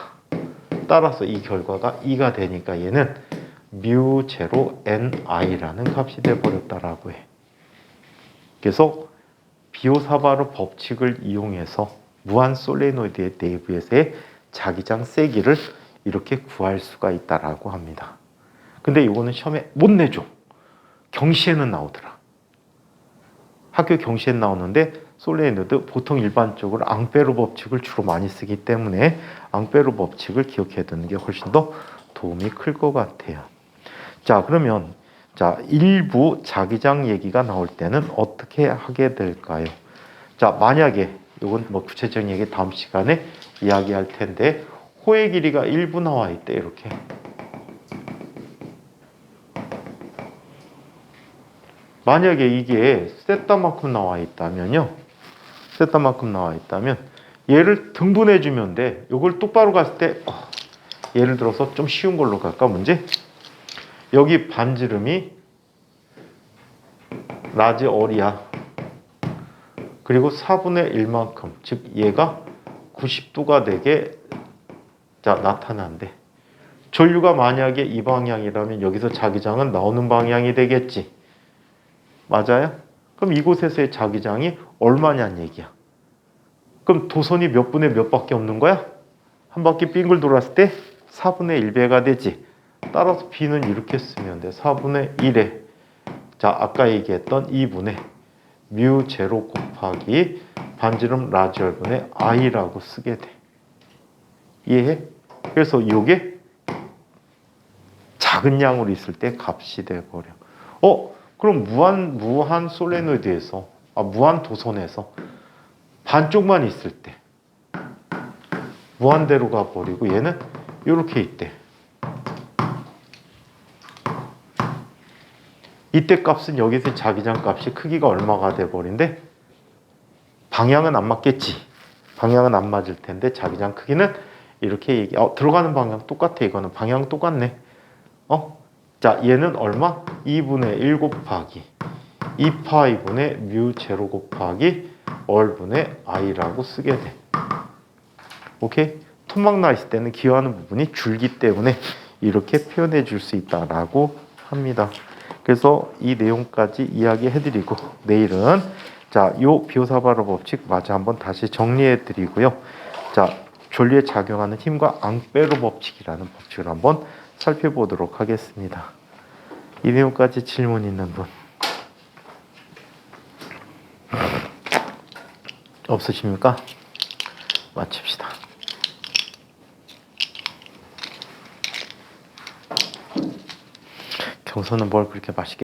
따라서 이 결과가 2가 되니까 얘는 뮤 제로 ni라는 값이 돼버렸다라고 해. 그래서 비오사바르 법칙을 이용해서 무한 솔레노이드의 내부에서의 자기장 세기를 이렇게 구할 수가 있다라고 합니다. 근데 이거는 시험에 못 내줘. 경시에는 나오더라. 학교 경시에 나오는데 솔레노이드 보통 일반적으로 앙페르 법칙을 주로 많이 쓰기 때문에 앙페르 법칙을 기억해 두는 게 훨씬 더 도움이 클 것 같아요. 자, 그러면 자, 일부 자기장 얘기가 나올 때는 어떻게 하게 될까요? 자, 만약에 이건 뭐 구체적인 얘기 다음 시간에 이야기할 텐데 호의 길이가 1부 나와 있대. 이렇게. 만약에 이게 세타만큼 나와 있다면요. 세타만큼 나와 있다면 얘를 등분해 주면 돼. 이걸 똑바로 갔을 때 예를 들어서 좀 쉬운 걸로 갈까 문제? 여기 반지름이 라지 얼이야. 그리고 4분의 1만큼, 즉 얘가 90도가 되게 자 나타난대. 전류가 만약에 이 방향이라면 여기서 자기장은 나오는 방향이 되겠지. 맞아요? 그럼 이곳에서의 자기장이 얼마냐는 얘기야. 그럼 도선이 몇 분의 몇 밖에 없는 거야? 한 바퀴 빙글 돌았을 때 4분의 1배가 되지. 따라서 B는 이렇게 쓰면 돼. 4분의 1에 자 아까 얘기했던 2분의 뮤 제로 곱하기 반지름 라지얼분의 i라고 쓰게 돼. 이해해? 그래서 이게 작은 양으로 있을 때 값이 돼버려. 그럼 무한 솔레노이드에서 무한 도선에서 반쪽만 있을 때 무한대로 가버리고 얘는 이렇게 있대. 이때 값은 여기서 자기장 값이 크기가 얼마가 돼버린데 방향은 안 맞겠지. 방향은 안 맞을 텐데 자기장 크기는 이렇게 들어가는 방향 똑같아. 이거는 방향 똑같네. 자 얘는 얼마? 2분의 1 곱하기 2파이분의 뮤 제로 곱하기 얼분의 i라고 쓰게 돼. 오케이? 토막 나 있을 때는 기여하는 부분이 줄기 때문에 이렇게 표현해 줄 수 있다라고 합니다. 그래서 이 내용까지 이야기해 드리고 내일은 자, 요 비오사바르 법칙 마저 한번 다시 정리해 드리고요. 자, 전류에 작용하는 힘과 앙페르 법칙이라는 법칙을 한번 살펴보도록 하겠습니다. 이 내용까지 질문 있는 분 없으십니까? 마칩시다. 경선은 뭘 그렇게 맛있게